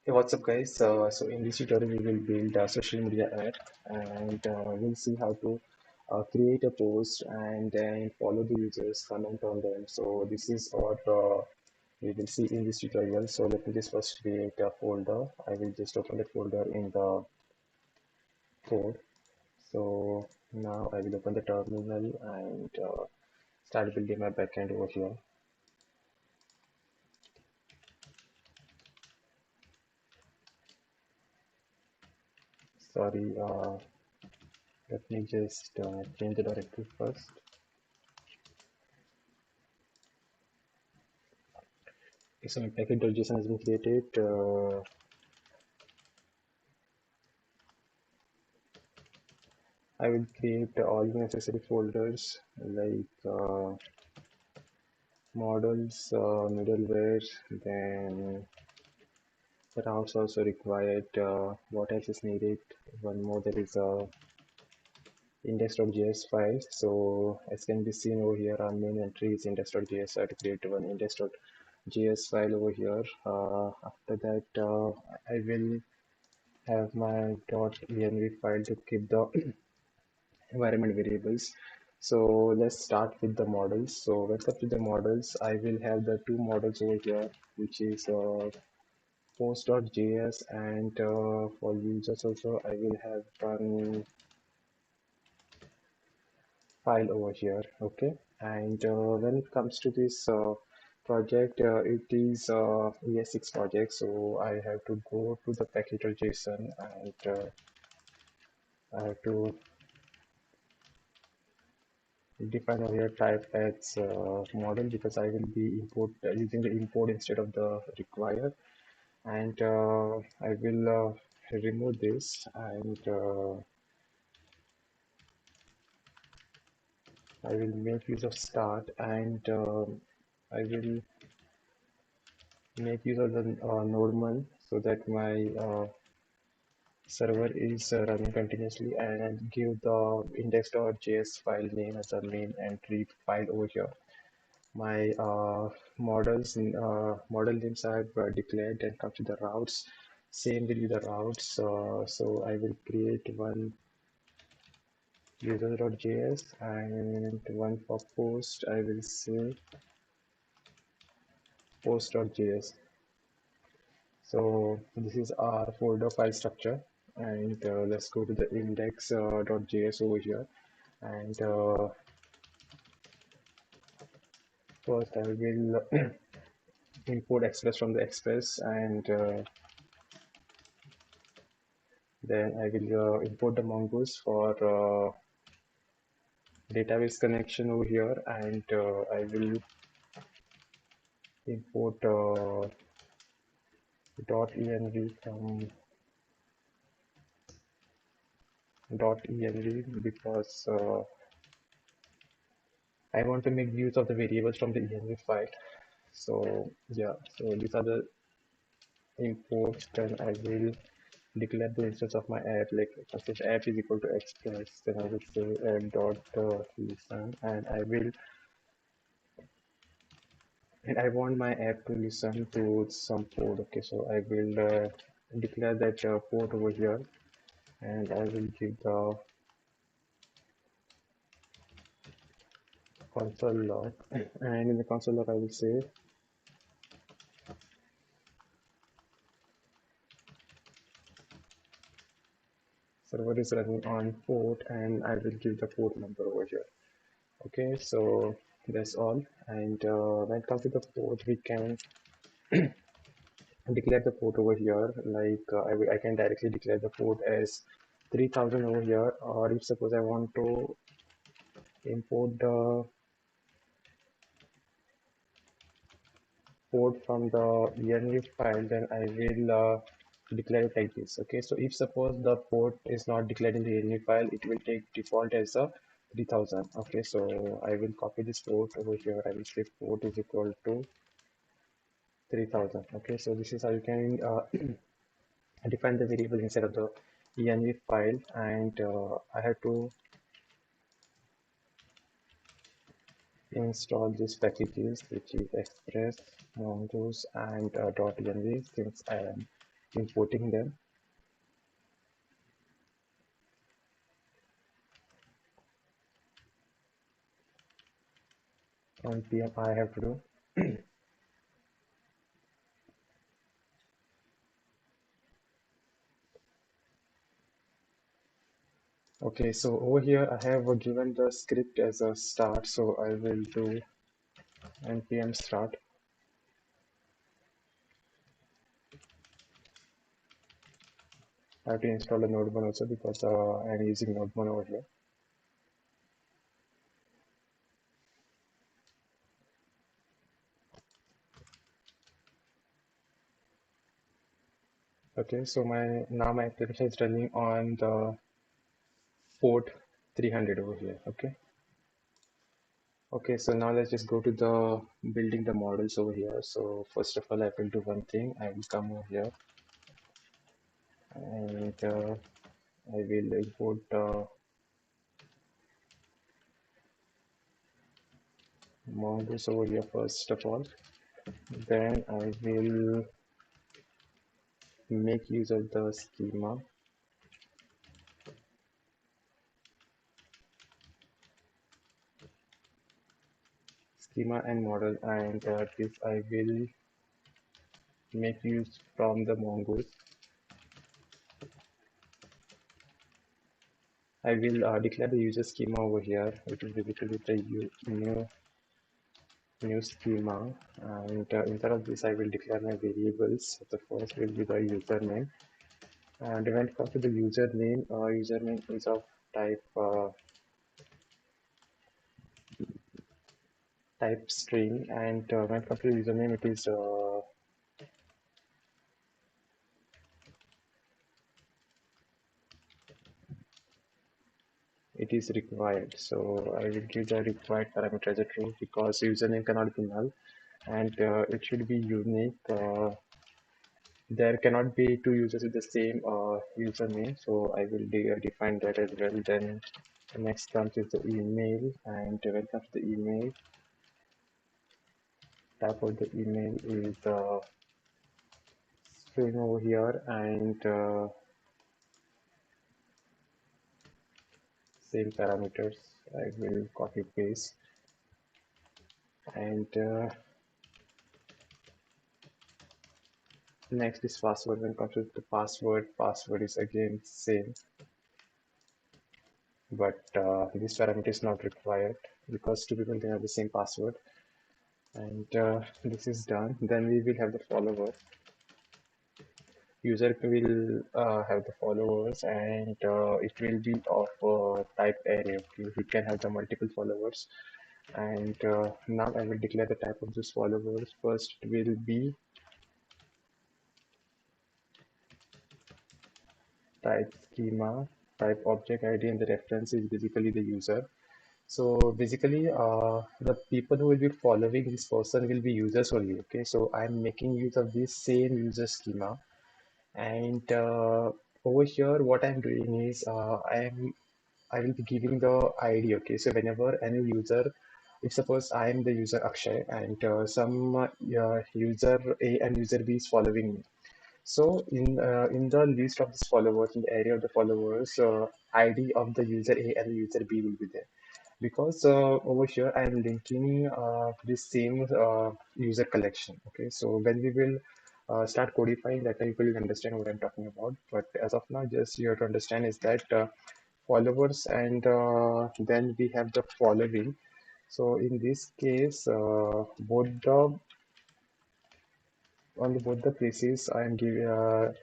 Hey, what's up, guys? So in this tutorial, we will build a social media ad, and we'll see how to create a post and then follow the users, comment on them. So this is what we will see in this tutorial. So let me just first create a folder. I will just open the folder in the code. So now I will open the terminal and start building my backend over here. Sorry, let me just change the directory first. Okay, so my package.json has been created. I will create all the necessary folders like models, middleware, then routes also required. What else is needed? One more, there is a index.js file. So as can be seen over here, our main entry is index.js. So I have to create one index.js file over here. After that, I will have my .env file to keep the environment variables. So let's start with the models. So when it comes to the models, I will have the two models over here, which is post.js, and for users also I will have one file over here. Okay, and when it comes to this project, it is ES6 project, so I have to go to the package.json and I have to define over here type as model, because I will be using the import instead of the require, and I will remove this, and I will make use of start, and I will make use of the normal, so that my server is running continuously, and give the index.js file name as a main entry file over here. My model names I have declared, and come to the routes. Same will be the routes. So I will create one user.js and one for post. I will say post.js. So this is our folder file structure, and let's go to the index.js over here, and first I will import express from the express, and then I will import the mongoose for database connection over here, and I will import .env from .env, because I want to make use of the variables from the env file. So yeah, so these are the imports. Then I will declare the instance of my app, like if app is equal to express, then I will say app dot listen, and I want my app to listen to some port. Okay, so I will declare that port over here, and I will give the console log, and in the console log I will say server is running on port, and I will give the port number over here. Okay, so that's all. And when it comes to the port, we can declare the port over here, like I can directly declare the port as 3000 over here, or if suppose I want to import the port from the env file, then I will declare it like this. Okay, so if suppose the port is not declared in the env file, it will take default as a 3000. Okay, so I will copy this port over here. I will say port is equal to 3000. Okay, so this is how you can define the variable inside of the env file, and I have to install these packages, which is express, mongoose, and .env, since I am importing them on PM. I have to do. Okay, so over here I have given the script as a start, so I will do npm start. I have to install the node one also because I'm using node one over here. Okay, so my application is running on the port 300 over here. Okay, so now let's just go to the building the models over here. So first of all, I will do one thing. I will come over here and I will import models over here first of all. Then I will make use of the schema and model, and this I will make use from the mongoose. I will declare the user schema over here, which is basically the new schema, and inside of this I will declare my variables. The first will be the username, and when it comes to the username is of type type string, and when it comes to the username it is required. So I will give the required parameter as a true because username cannot be null, and it should be unique. There cannot be two users with the same username, so I will define that as well. Then next comes is the email, and when it comes to the email, type of the email is string over here, and same parameters. I will copy paste, and next is password. When it comes to the password is again same, but this parameter is not required because two people can have the same password. And this is done. Then we will have the followers. User will have the followers, and it will be of type array. Okay, he can have the multiple followers, and now I will declare the type of these followers. First will be type schema, type object ID, and the reference is basically the user. So basically, the people who will be following this person will be users only. Okay, so I'm making use of this same user schema, and over here what I'm doing is I will be giving the ID. Okay, so whenever any user, if suppose I am the user Akshay, and some user A and user B is following me, so in the list of these followers, in the area of the followers, ID of the user A and the user B will be there, because over here I am linking this same user collection. Okay, so when we will start codifying that, you will understand what I'm talking about. But as of now, just you have to understand is that followers, and then we have the following. So in this case, both the places I am giving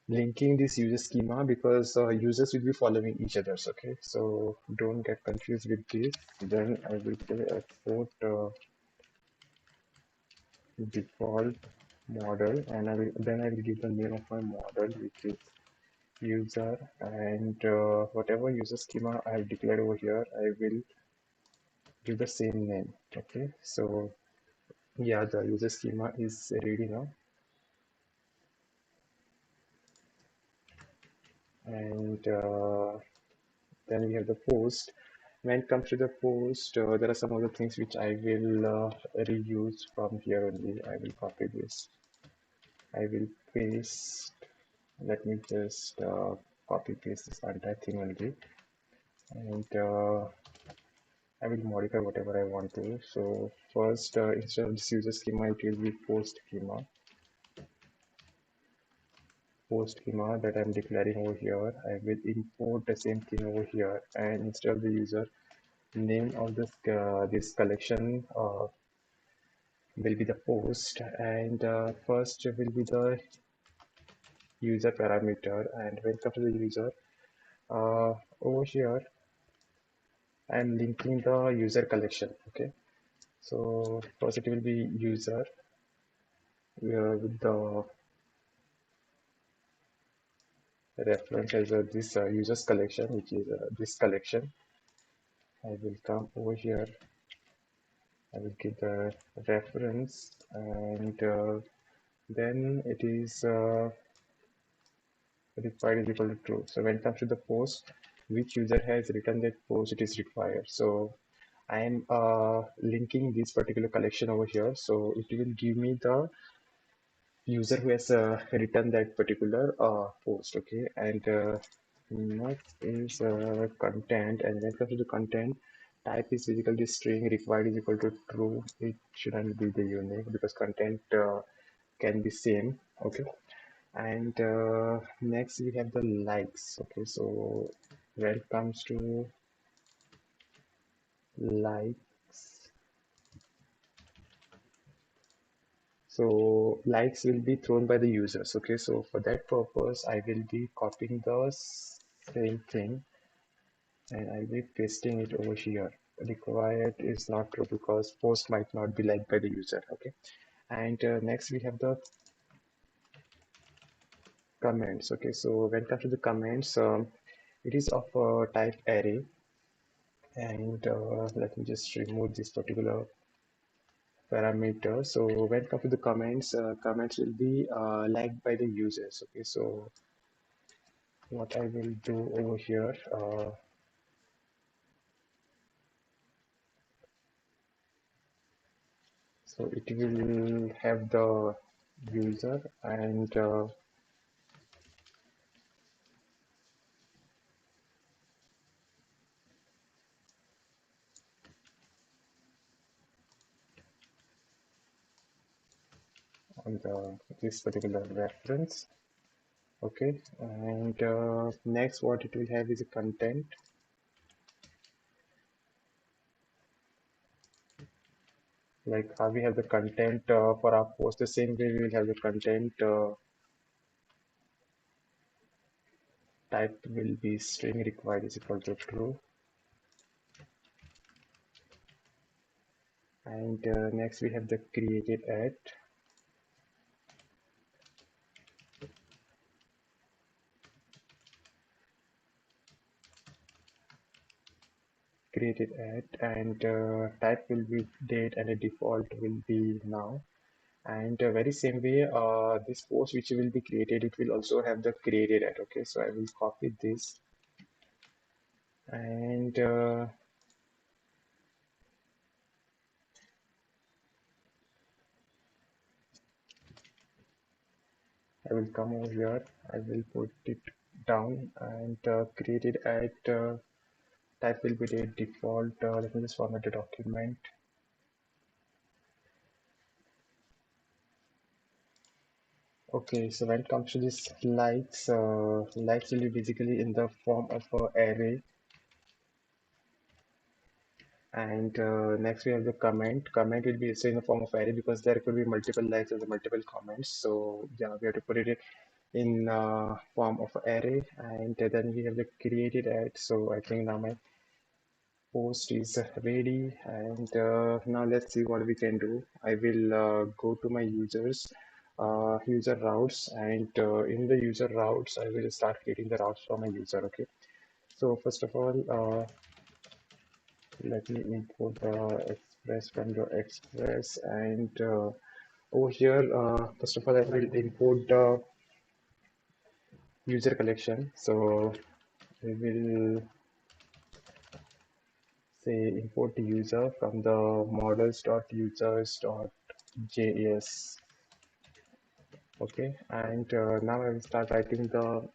linking this user schema, because users will be following each others. Okay, so don't get confused with this. Then I will say export default model, and I will give the name of my model, which is user, and whatever user schema I have declared over here, I will give the same name. Okay, so yeah, the user schema is ready now, and then we have the post. When it comes to the post, there are some other things which I will reuse from here only. I will copy this. I will paste. Let me just copy paste this entire thing only, and I will modify whatever I want to. So first, instead of this user schema, it will be post schema that I'm declaring over here. I will import the same thing over here, and instead of the user name of this collection will be the post, and first will be the user parameter. And when it comes to the user, over here I'm linking the user collection. Okay, so first it will be user with the reference as this users collection, which is this collection. I will come over here. I will give the reference, and then it is required is equal to true. So when it comes to the post, which user has written that post, it is required. So I am linking this particular collection over here. So it will give me the user who has written that particular post. Okay, and next is content, and when it comes to the content, type is equal to string, required is equal to true. It shouldn't be the unique because content can be same. Okay, and next we have the likes. Okay, so when it comes to likes, so likes will be thrown by the users. Okay, so for that purpose I will be copying the same thing and I'll be pasting it over here. Required is not true because post might not be liked by the user. Okay, and next we have the comments. Okay, so when it comes to the comments, it is of type array, and let me just remove this particular parameter. So when it comes to the comments, comments will be liked by the users. Okay, so what I will do over here, so it will have the user, and on the this particular reference. Okay, and next what it will have is a content. Like how we have the content for our post, the same way we will have the content type will be string, required is equal to true. And next we have the created at. Created at, and type will be date and the default will be now. And very same way, this post which will be created, it will also have the created at. Okay, so I will copy this, and I will come over here. I will put it down, and created at type will be date default. Let me just format the document. Okay, so when it comes to this likes, likes will be basically in the form of a array. And next we have the comment. Comment will be also in the form of array because there could be multiple likes and multiple comments. So yeah, we have to put it in form of array. And then we have the created at. So I think now my post is ready. And now let's see what we can do. I will go to my users, user routes, and in the user routes, I will start creating the routes for my user. Okay. So first of all, let me import the express from the express, and over here first of all I will import the user collection. So we will say import the user from the models.users.js. Okay, and now I will start writing the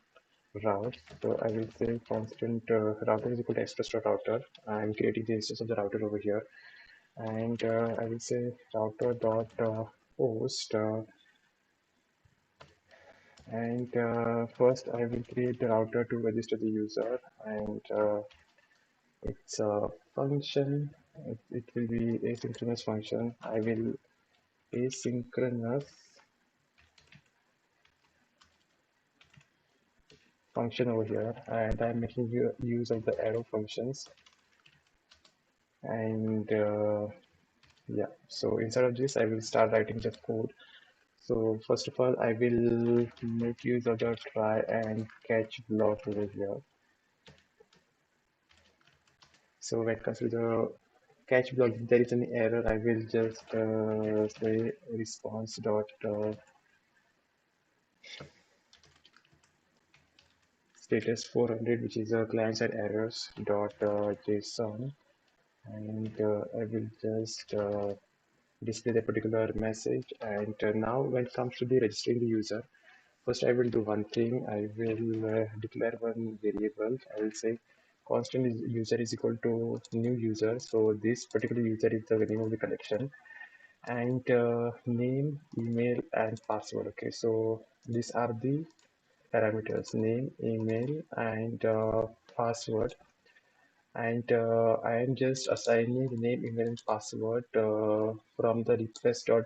routes. So I will say constant router is equal to express dot router. I'm creating the instance of the router over here, and I will say router dot host. And first, I will create the router to register the user, and it's a function. It will be asynchronous function. I will asynchronous function over here, and I'm making use of the arrow functions. And yeah, so inside of this, I will start writing the code. So first of all, I will make use of the try and catch block over here. So when it comes to the catch block, if there is any error, I will just say response dot status 400, which is a client side errors dot JSON, and I will just display the particular message. And now when it comes to the registering the user, first I will do one thing. I will declare one variable. I will say constant user is equal to new user. So this particular user is the name of the collection, and name, email, and password. Okay, so these are the parameters: name, email, and password. And I am just assigning the name, email, and password from the request dot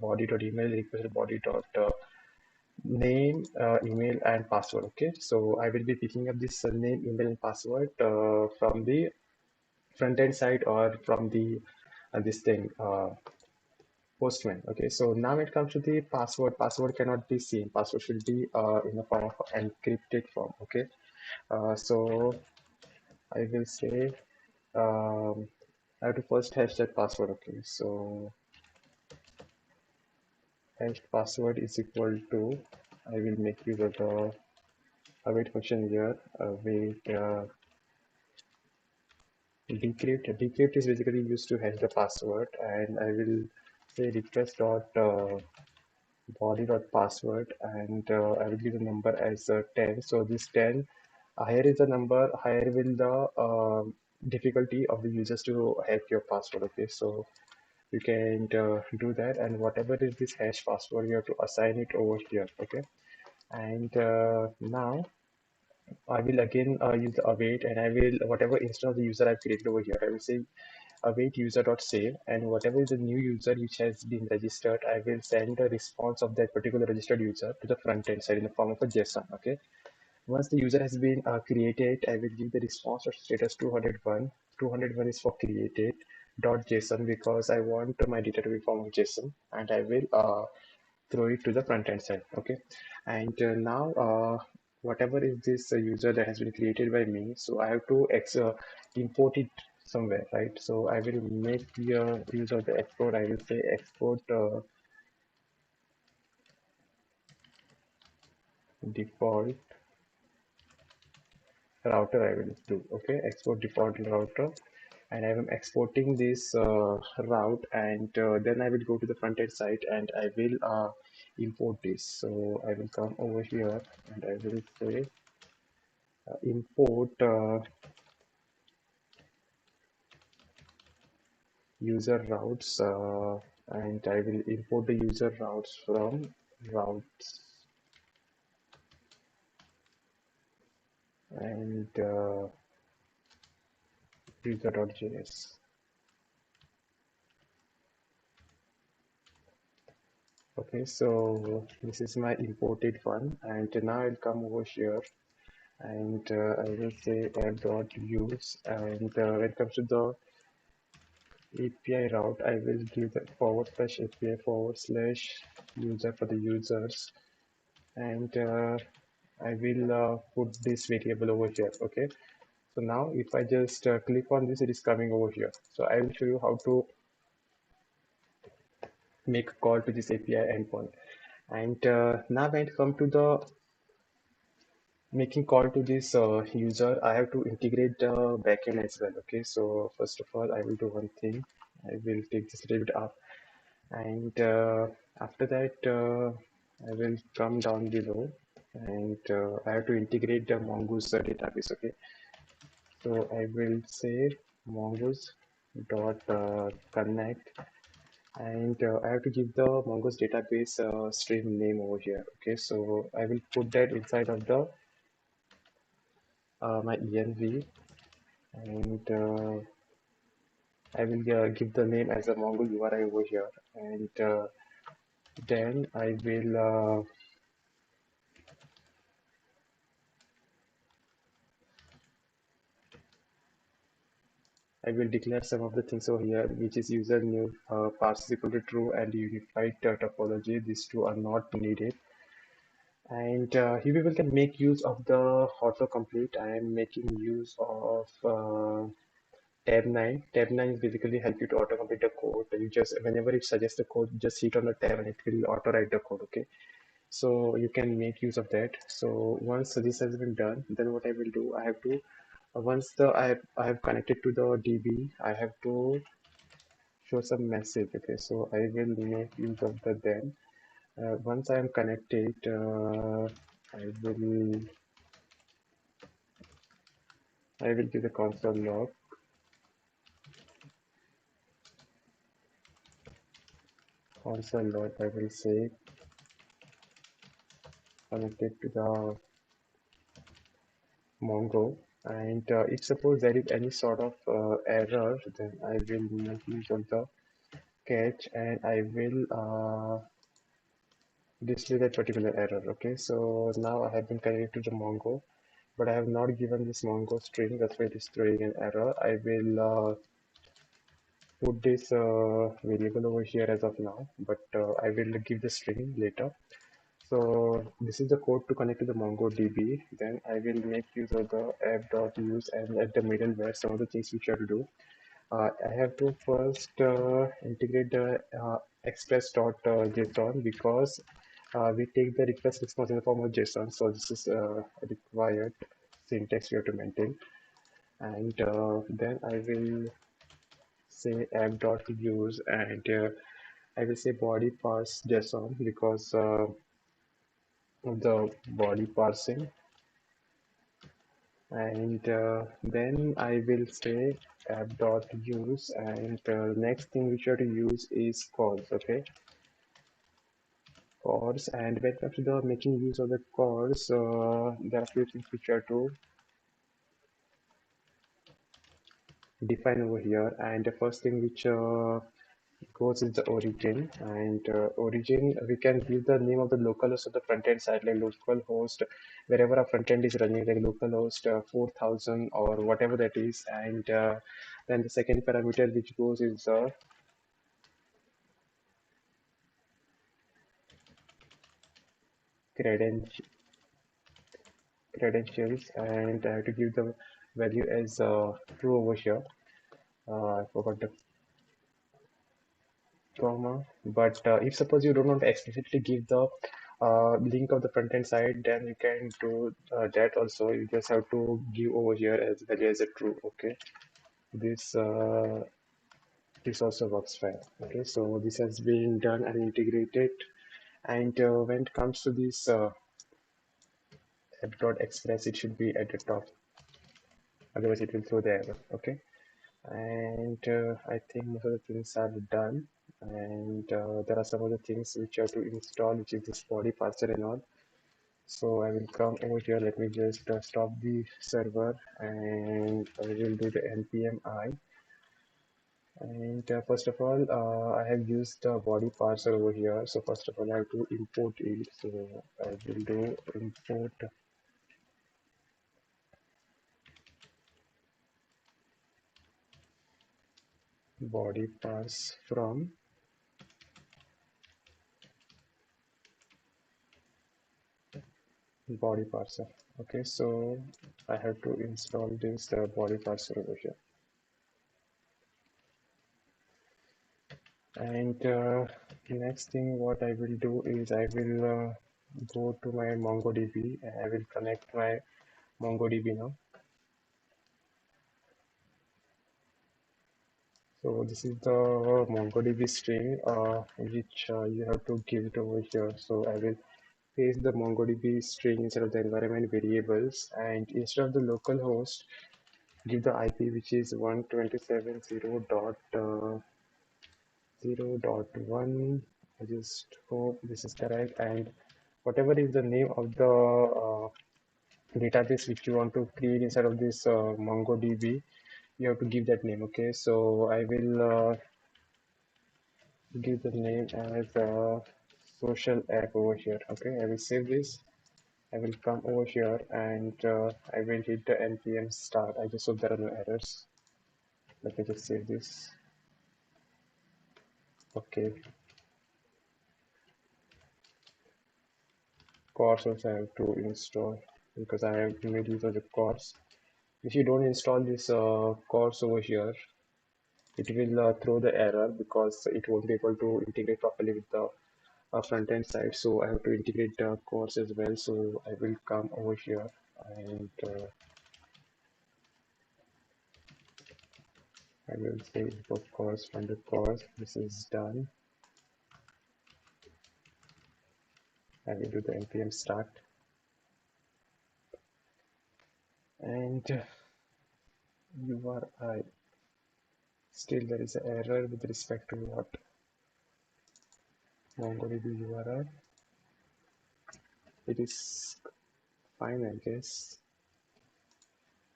body dot email, request body dot name, email, and password. Okay, so I will be picking up this name, email, and password from the front end side or from the this thing Postman. Okay, so now it comes to the password. Password cannot be seen. Password should be in the form of encrypted form. Okay, so I will say I have to first hash that password. Okay, so hash password is equal to, I will make use of the await function here. Await decrypt. Decrypt is basically used to hash the password, and I will say request dot body dot password, and I will give the number as 10. So this 10, higher is the number, higher will the difficulty of the users to hack your password. Okay, so you can do that, and whatever is this hash password, you have to assign it over here. Okay, and now I will again use the await, and I will whatever instance of the user I've created over here, I will say await user dot save, and whatever is the new user which has been registered, I will send the response of that particular registered user to the front end side in the form of a JSON. Okay, once the user has been created, I will give the response of status 201. 201 is for created dot JSON because I want my data to be form of JSON, and I will throw it to the front end side. Okay, and now whatever is this user that has been created by me, so I have to import it somewhere, right? So I will make the use of the export. I will say export default router. I will do, okay, export default router, and I am exporting this route, and then I will go to the front end site and I will import this. So I will come over here and I will say import user routes, and I will import the user routes from routes, and user.js. Okay, so this is my imported one, and now I'll come over here and I will say app dot use, and when it comes to the API route, I will give the forward slash API forward slash user for the users, and I will put this variable over here. Okay, so now if I just click on this, it is coming over here. So I will show you how to make a call to this API endpoint. And now when it comes to the making call to this user, I have to integrate the backend as well. Okay, so first of all, I will do one thing. I will take this a little bit up, and after that. I will come down below and I have to integrate the Mongoose database. Okay, so I will say Mongoose dot connect, and I have to give the Mongoose database stream name over here. Okay, so I will put that inside of the my env, and I will give the name as a Mongo URI over here, and then I will declare some of the things over here, which is user new parse is equal to true and unified topology. These two are not needed. And here we will can make use of the autocomplete. I am making use of tab 9. Tab 9 is basically help you to autocomplete the code. You just whenever it suggests the code, just hit on the tab and it will auto write the code. Okay, so you can make use of that. So once this has been done, then what I will do, I have to once I have connected to the DB, I have to show some message. Okay, so I will make use of the then. Once I am connected, will I will give the console log. I will say connected to the Mongo. And if suppose there is any sort of error, then I will make use of the catch and I will display that particular error. Okay, so now I have been connected to the Mongo, but I have not given this Mongo string. That's why it is throwing an error. I will put this variable over here as of now, but I will give the string later. So this is the code to connect to the MongoDB. Then I will make use of the app.use and at the middleware some of the things which I have to do. I have to first integrate the express.json because we take the request response in the form of JSON. So this is required syntax we have to maintain. And then I will say app.use and I will say body parse JSON because of the body parsing. And then I will say app.use and next thing which you have to use is calls. Okay, calls, and when it comes to the making use of the calls, there are few things which you have to define over here. And the first thing which goes is the origin, and origin we can give the name of the localhost of the front end side, like localhost wherever a front end is running, like localhost 4000 or whatever that is. And then the second parameter which goes is credential credentials, and I have to give the value as true over here. I forgot the comma, but if suppose you don't want to explicitly give the link of the front end side, then you can do that also. You just have to give over here as value as a true. Okay, this this also works fine. Okay, so this has been done and integrated. And when it comes to this app.express, it should be at the top, otherwise it will throw the error. Okay, and I think most of the things are done. And there are some other things which you have to install, which is this body parser and all. So I will come over here. Let me just stop the server and I will do the npm I. And first of all, I have used the body parser over here. So first of all, I have to import it. So I will do import body parse from body parser. Okay, so I have to install this body parser over here. And next thing what I will do is I will go to my MongoDB and I will connect my MongoDB now. So this is the MongoDB string which you have to give it over here. So I will paste the MongoDB string instead of the environment variables, and instead of the local host, give the IP which is 127.0.0.1. I just hope this is correct, and whatever is the name of the database which you want to create inside of this MongoDB, you have to give that name. Okay, so I will give the name as social app over here. Okay, I will save this. I will come over here and I will hit the npm start. I just hope there are no errors. Let me just save this. Okay, course also I have to install because I have made use of the course. If you don't install this course over here, it will throw the error because it won't be able to integrate properly with the front end side. So I have to integrate the course as well. So I will come over here and I will say import course from the course. This is done. I will do the npm start, and URI. Still there is an error with respect to what MongoDB URI. It is fine, I guess.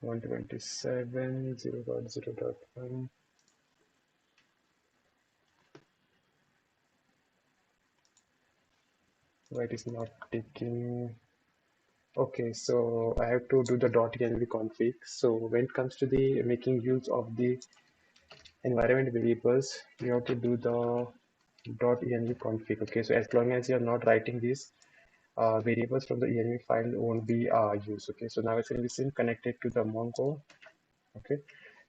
127.0.0.1. Why it is not taking? Okay, so I have to do the .env config. So when it comes to the making use of the environment variables, you have to do the .env config. Okay, so as long as you're not writing these variables from the env file won't be used. Okay, so now it's going to be same connected to the Mongo. Okay,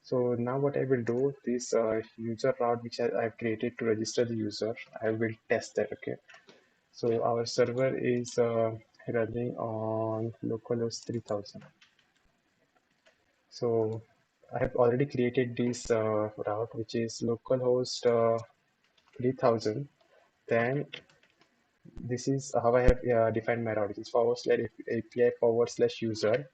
so now what I will do, this user route which I have created to register the user, I will test that. Okay, so our server is running on localhost 3000. So I have already created this route which is localhost 3000. Then this is how I have defined my route. It is forward slash API forward slash user,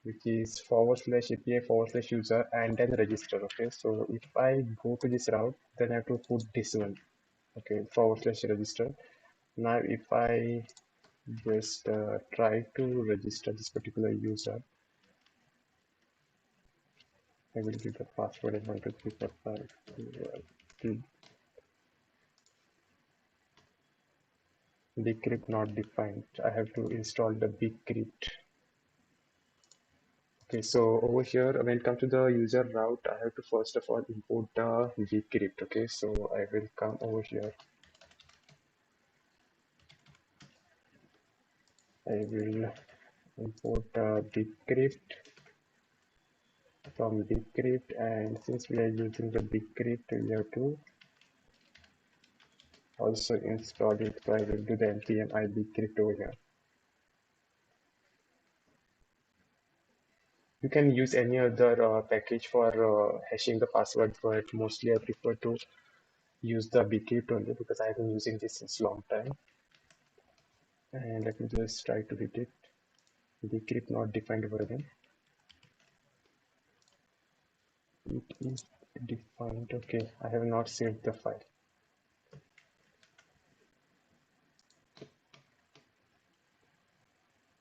which is forward slash API forward slash user, and then register. Okay, so if I go to this route, then I have to put this one. Okay, forward slash register. Now if I just try to register this particular user, I will give the password as 12345. Bcrypt not defined. I have to install the bcrypt. Okay, so over here, when it comes to the user route, I have to first of all import the bcrypt. Okay, so I will come over here. I will import bcrypt from bcrypt, and since we are using the bcrypt, we have to also install it. So I will do the npm I bcrypt over here. You can use any other package for hashing the password, but mostly I prefer to use the bcrypt only because I have been using this since long time. And let me just try to hit it. Bcrypt not defined over again. It is defined. Okay, I have not saved the file.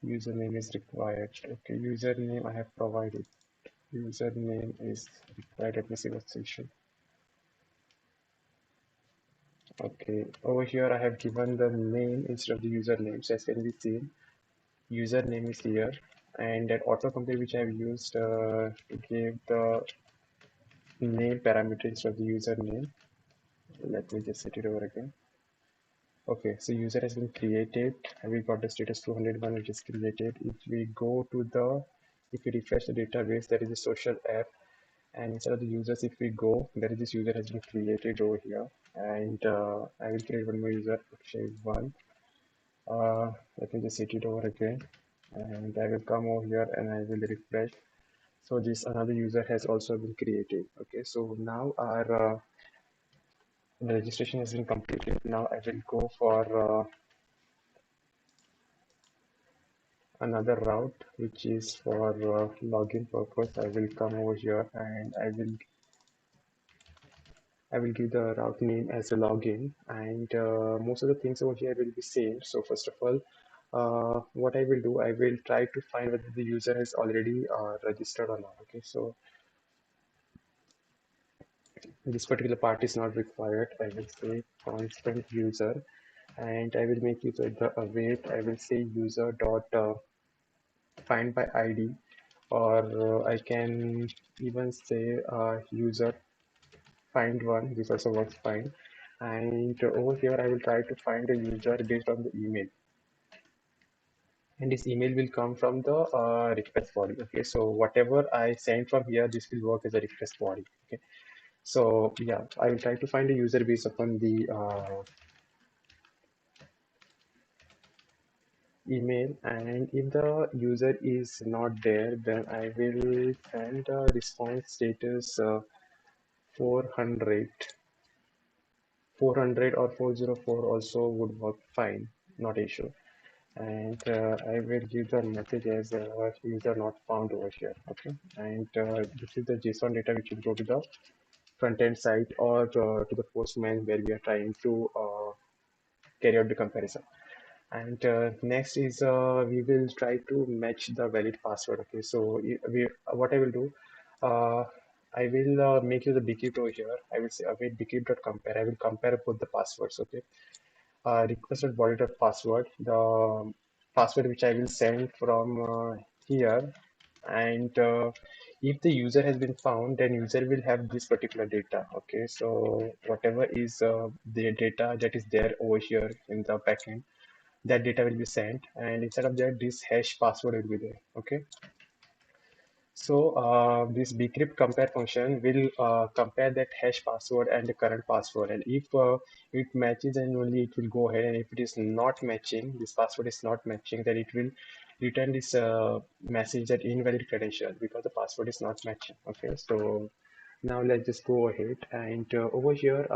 Username is required. Okay, username I have provided. Username is required. Let me see what section. Okay, over here I have given the name instead of the username. So as can be seen, username is here, and that autocomplete which I have used to give the name parameter instead of the username. Let me just set it over again. Okay, so user has been created and we got the status 201 which is created. If we go to the, if we refresh the database, there is a social app, and instead of the users, if we go, there is this user has been created over here, and I will create one more user, Akshay1. Let me just set it over again, and I will come over here and I will refresh. So this another user has also been created. Okay, so now our registration has been completed. Now I will go for another route, which is for login purpose. I will come over here and I will give the route name as a login, and most of the things over here will be same. So first of all, what I will do, I will try to find whether the user has already registered or not. Okay, so this particular part is not required. I will say constant user, and I will make use of the await. I will say user dot find by ID, or I can even say user find one. This also works fine. And over here, I will try to find a user based on the email. And this email will come from the request body. Okay, so whatever I send from here, this will work as a request body. Okay, so yeah, I will try to find a user based upon the email, and if the user is not there, then I will send a response status 400 400 or 404 also would work fine, not issue. And I will give the message as user not found over here. Okay, and this is the JSON data which will go to the front end site or to the postman where we are trying to carry out the comparison. And next is we will try to match the valid password. Okay, so what I will do, uh, I will make you the bcrypt over here. I will say await bcrypt.compare. I will compare both the passwords. Okay, requested body password, the password which I will send from here, and if the user has been found, then user will have this particular data. Okay, so whatever is the data that is there over here in the backend, that data will be sent, and instead of that, this hash password will be there. Okay, so this bcrypt compare function will compare that hash password and the current password, and if it matches, then only it will go ahead, and if it is not matching, this password is not matching, then it will return this message that invalid credential because the password is not matching. Okay, so now let's just go ahead, and over here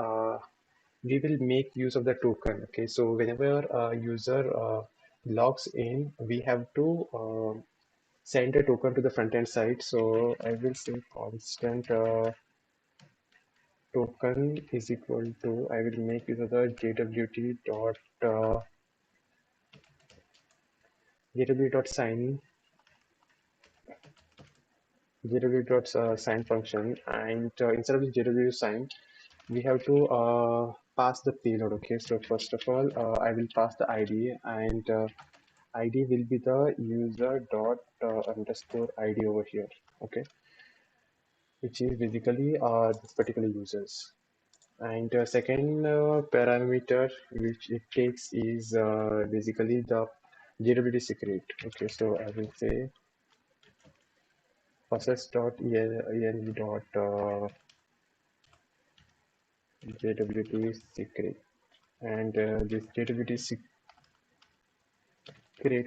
we will make use of the token. Okay, so whenever a user logs in, we have to send a token to the front end side. So I will say constant token is equal to, I will make use of the JWT dot JWT dot sign JWT dot sign function, and instead of the JWT sign, we have to pass the payload. Okay, so first of all, I will pass the ID, and ID will be the user dot underscore ID over here. Okay, which is basically this particular users. And second parameter which it takes is basically the JWT secret. Okay, so I will say process.env dot JWT secret, and this JWT secret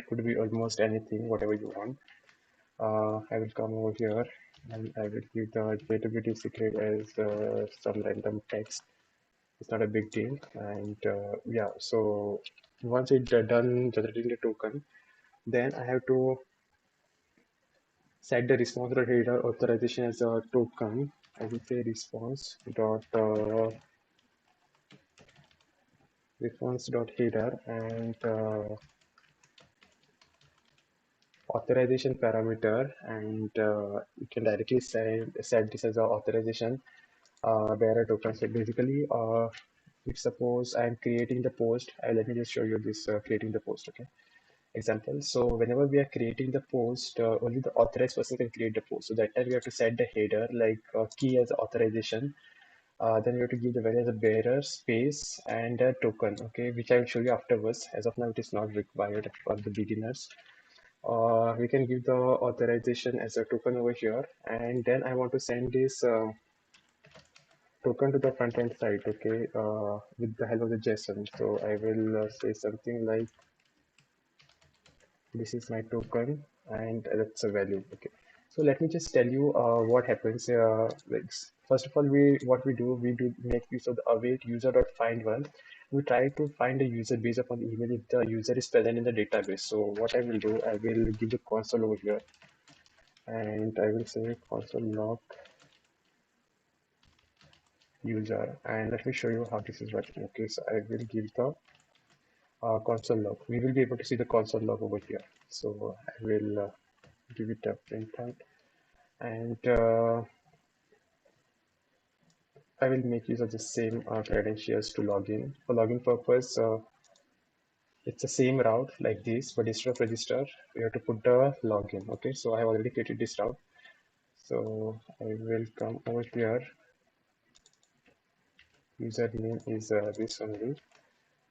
could be almost anything, whatever you want. I will come over here and I will give the JWT secret as some random text. It's not a big deal. And yeah, so once it's done generating the token, then I have to set the response dot header authorization as a token. I will say response dot header, and authorization parameter, and you can directly set this as a authorization bearer token. So basically, if suppose I'm creating the post, let me just show you this creating the post. Okay, example. So whenever we are creating the post, only the authorized person can create the post. So that time we have to set the header like key as authorization. Then we have to give the value as a bearer space and a token. Okay, which I will show you afterwards. As of now, it is not required for the beginners. We can give the authorization as a token over here, and then I want to send this token to the front end side. Okay, with the help of the JSON. So I will say something like this is my token, and that's a value. Okay, So let me just tell you what happens. First of all, we make use of the await user.find one. We try to find a user based upon the email if the user is present in the database. So what I will do, I will give the console over here, and I will say console log user, and let me show you how this is working. Okay, so I will give the console log. We will be able to see the console log over here. So I will give it a print out, and I will make use of the same credentials to log in. For login purpose, it's the same route like this, but instead of register, we have to put the login. Okay, so I have already created this route. So I will come over here. Username is this only,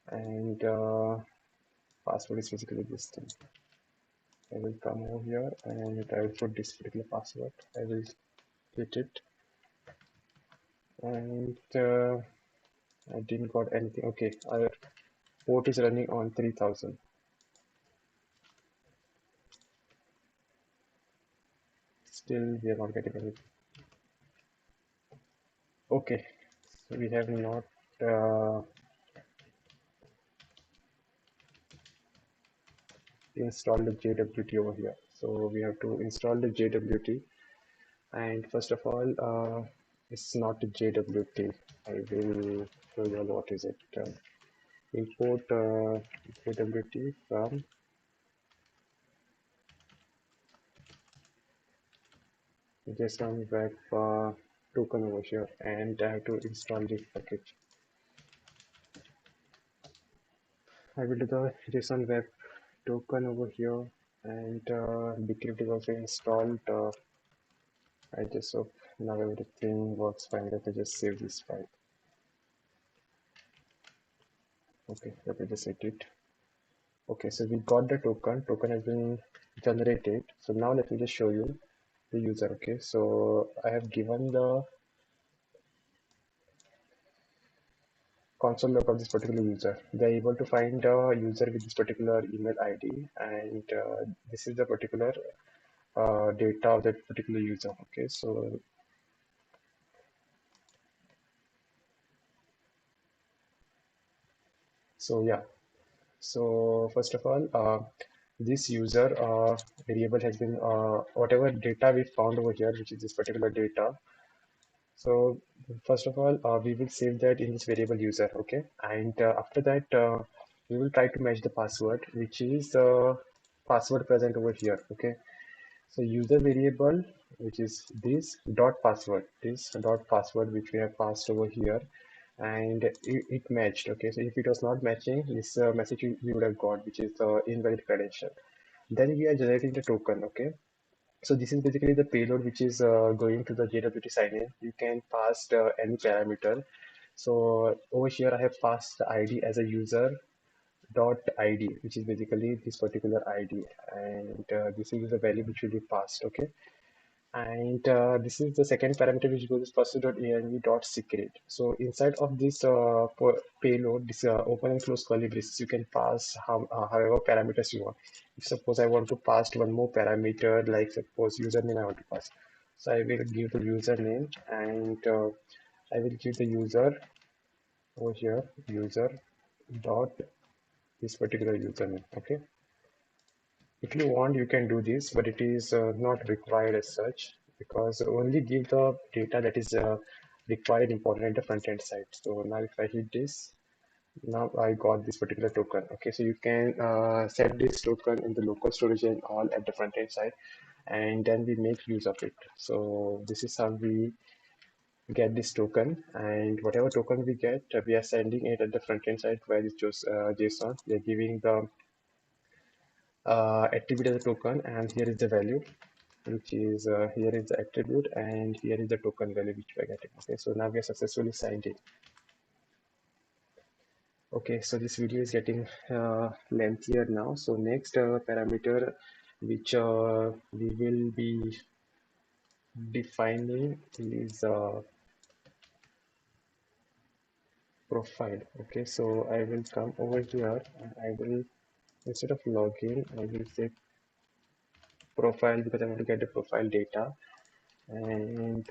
and password is basically this thing. I will come over here and I will put this particular password. I will hit it, and I didn't got anything. Okay, our port is running on 3000. Still, we are not getting anything. Okay, so we have not uh, installed the JWT over here. So we have to install the JWT. And first of all, it's not a JWT. I will show you all what is it. Import JWT from JSON web token over here, and I have to install this package. I will do the JSON web token over here, and Decrypt is also installed. I just hope now everything works fine. Let me just save this file. Okay, let me just hit it. Okay, so we got the token. Token has been generated. So now let me just show you the user. Okay, so I have given the console log of this particular user. They are able to find a user with this particular email ID, and this is the particular data of that particular user. Okay, so yeah. So first of all, this user variable has been whatever data we found over here, which is this particular data. So first of all, we will save that in this variable user, okay? And after that, we will try to match the password, which is the password present over here, okay? So user variable, which is this dot password, which we have passed over here, and it matched, okay? So if it was not matching, this message we would have got, which is the invalid credential. Then we are generating the token, okay? So this is basically the payload which is going to the JWT sign-in. You can pass any parameter. So over here I have passed the ID as a user dot ID, which is basically this particular ID, and this is the value which will be passed. Okay, and this is the second parameter which goes pass.env.secret. So inside of this payload, this open and close curly braces, you can pass however parameters you want. If suppose I want to pass one more parameter, like suppose username I want to pass. So I will give the username, and I will give the user over here, user dot this particular username. Okay. If you want, you can do this, but it is not required as such, because only give the data that is required important at the front end side. So now if I hit this, now I got this particular token. Okay, so you can set this token in the local storage and all at the front end side, and then we make use of it. So this is how we get this token, and whatever token we get, we are sending it at the front end side where it's just JSON. We are giving the attribute as a token, and here is the value, which is here is the attribute, and here is the token value which we are getting. Okay, so now we are successfully signed in. Okay, so this video is getting lengthier now. So next parameter which we will be defining is profile. Okay, so I will come over here and I will, instead of login, I will say profile because I want to get the profile data. And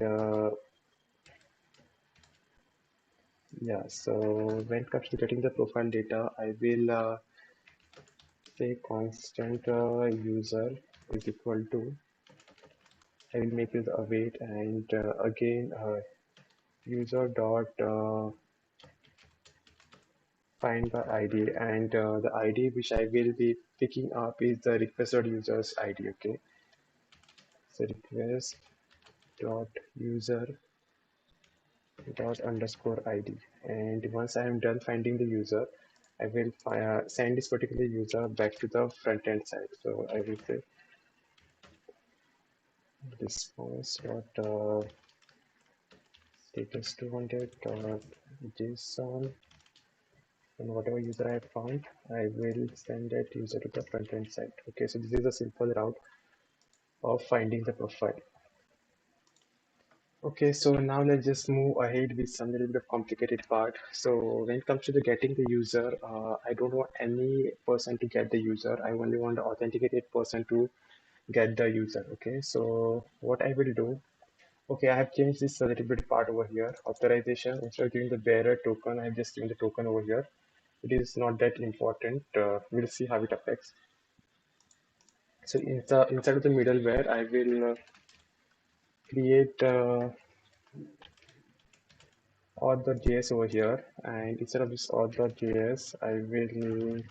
yeah, so when it comes to getting the profile data, I will say constant user is equal to, I will make this await, and again user dot find the ID, and the ID which I will be picking up is the requested user's ID. Okay, so request dot user dot underscore ID, and once I am done finding the user, I will send this particular user back to the front end side. So I will say response dot status 200 dot JSON, and whatever user I have found, I will send that user to the front end side. Okay, so this is a simple route of finding the profile. Okay, so now let's just move ahead with some little bit of complicated part. So when it comes to the getting the user, I don't want any person to get the user. I only want the authenticated person to get the user. Okay, so what I will do, okay, I have changed this a little bit part over here. Authorization, instead of giving the bearer token, I have just given the token over here. It is not that important. We'll see how it affects. So inside of the middleware, I will create auth.js over here, and instead of this auth.js, I will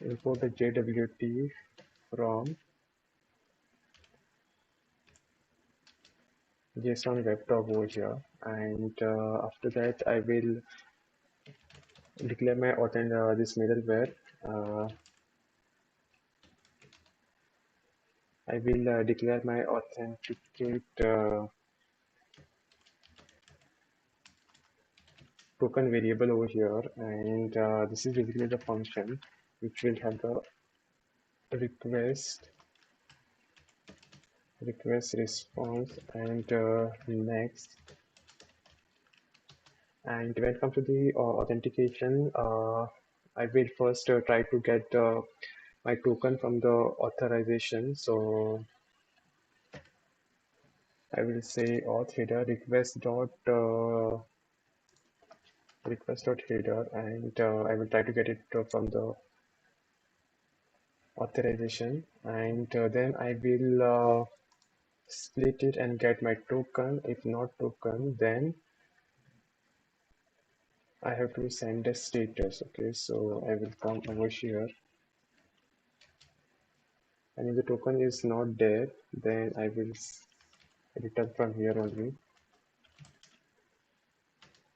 import the JWT from JSON webdog over here, and after that I will declare my this middleware. Uh, I will declare my authenticate token variable over here, and this is basically the function which will have the request response and next. And when it comes to the authentication, I will first try to get my token from the authorization. So I will say auth header request dot header, and I will try to get it from the authorization, and then I will split it and get my token. If not token, then I have to send a status. Okay, so I will come over here, and if the token is not there, then I will return from here only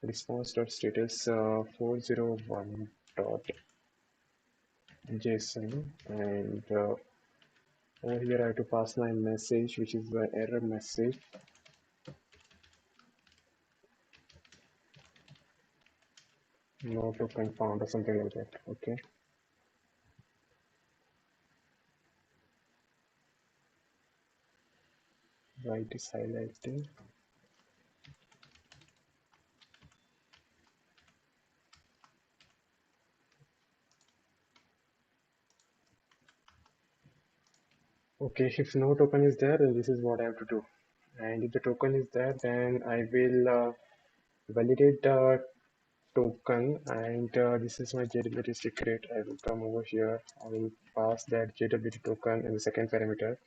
response.status 401.json, and over here I have to pass my message, which is the error message. No token found or something like that. Okay, right is highlighting. Okay, if no token is there, then this is what I have to do. And if the token is there, then I will validate the token, and this is my JWT secret. I will come over here. I will pass that JWT token in the second parameter.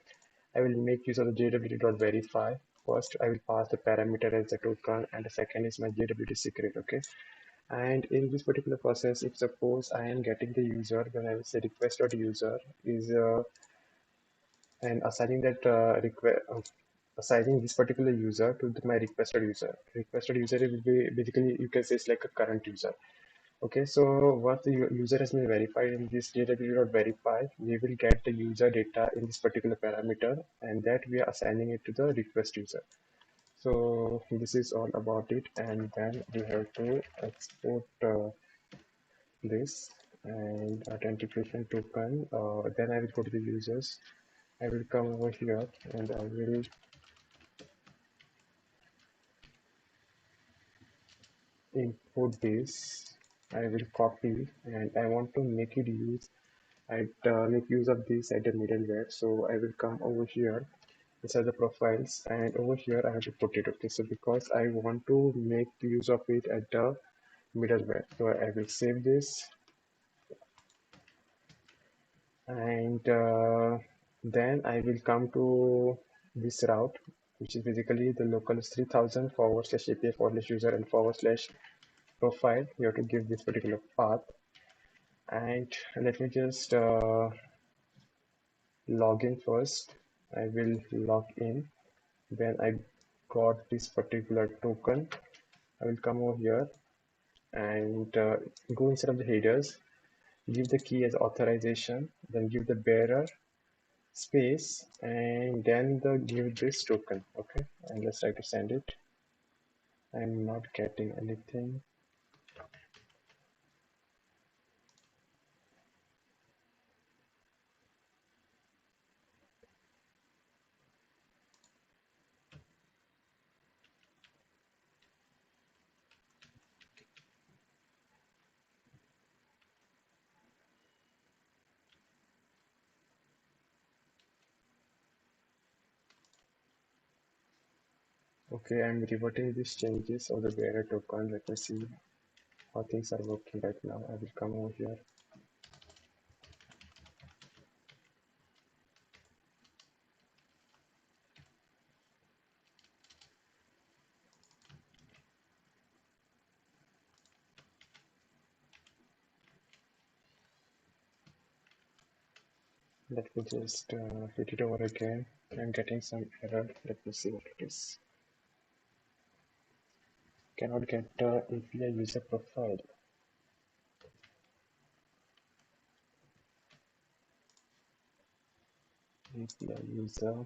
I will make use of the JWT.verify. First, I will pass the parameter as the token, and the second is my JWT secret. Okay. And in this particular process, if suppose I am getting the user, then I will say request.user is and assigning that request assigning this particular user to my requested user. Requested user will be basically, you can say, it's like a current user. Okay, so once the user has been verified in this JWT.verify, we will get the user data in this particular parameter, and that we are assigning it to the request user. So this is all about it, and then we have to export this and authentication token. Then I will go to the users. I will come over here and I will import this. I will copy, and I want to make it use I'd make use of this at the middleware. So I will come over here inside the profiles, and over here I have to put it. Okay, so because I want to make use of it at the middleware, so I will save this, and then I will come to this route, which is basically the local 3000 forward slash API forward slash user and forward slash profile. You have to give this particular path, and let me just log in first. I will log in. Then I got this particular token. I will come over here and go inside of the headers, give the key as authorization, then give the bearer space, and then give this token. Okay, and let's try to send it. I'm not getting anything. Okay, I'm reverting these changes of the bearer token. Let me see how things are working right now. I will come over here. Let me just hit it over again. I'm getting some error. Let me see what it is. Cannot get the API user profile. API user.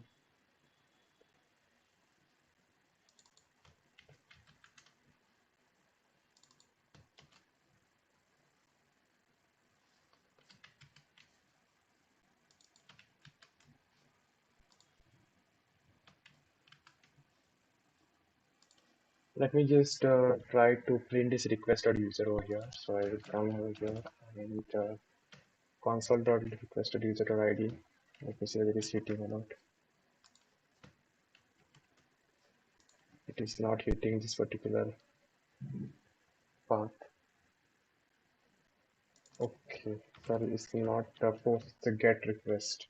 Let me just try to print this request.user over here. So I will come over here and console.request.user.id. Let me see whether it is hitting or not. It is not hitting this particular path. Okay, sorry, it's not post the get request.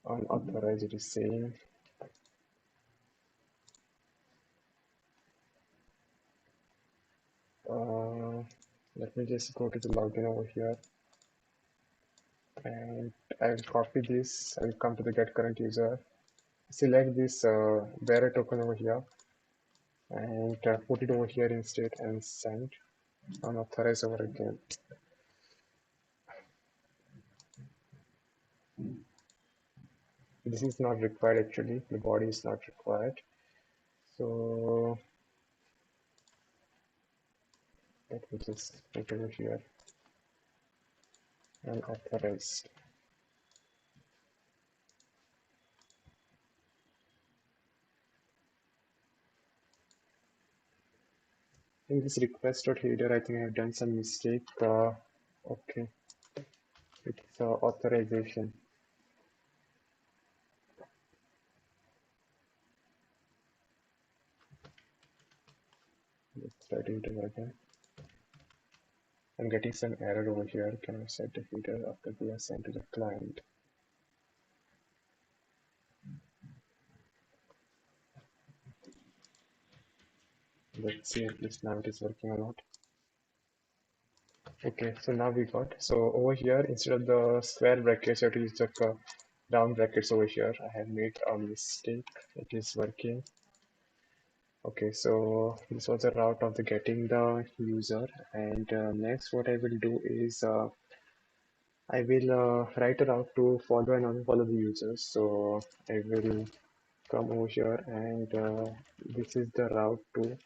Unauthorized, it is saying. Uh, Let me just go to the login over here, and I will copy this. I will come to the get current user, select this bearer token over here, and put it over here instead and send. Unauthorized over again. This is not required actually. The body is not required. So let me just put over here unauthorized. In this request.header, I think I have done some mistake. Okay, it's authorization. Let's try to enter again. I'm getting some error over here. Can I set the header after we are sent to the client? Let's see at least now it is working or not. Okay, so now we got. So over here, instead of the square brackets, you have to use the round brackets over here. I have made a mistake. It is working. Okay, so this was the route of the getting the user, and next what I will do is I will write a route to follow and unfollow the users. So I will come over here, and this is the route to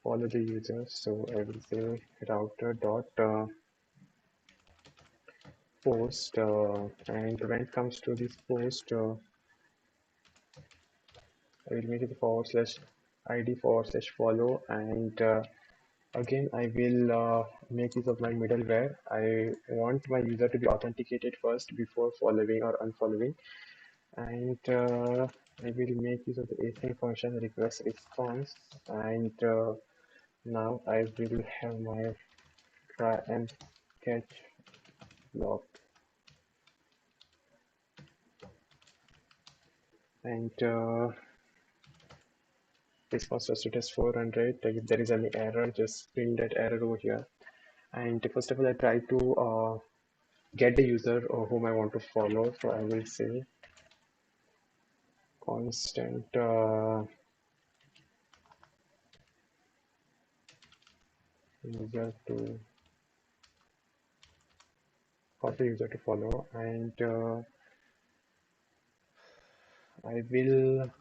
follow the users. So I will say router dot post, and when it comes to this post, I will make it forward slash id forward slash follow, and Again, I will make use of my middleware. I want my user to be authenticated first before following or unfollowing. And I will make use of the async function request response. And now I will have my try and catch block. And response to status 400. Like if there is any error, just print that error over here. And first of all, I try to get the user whom I want to follow. So I will say constant user to copy user to follow, and I will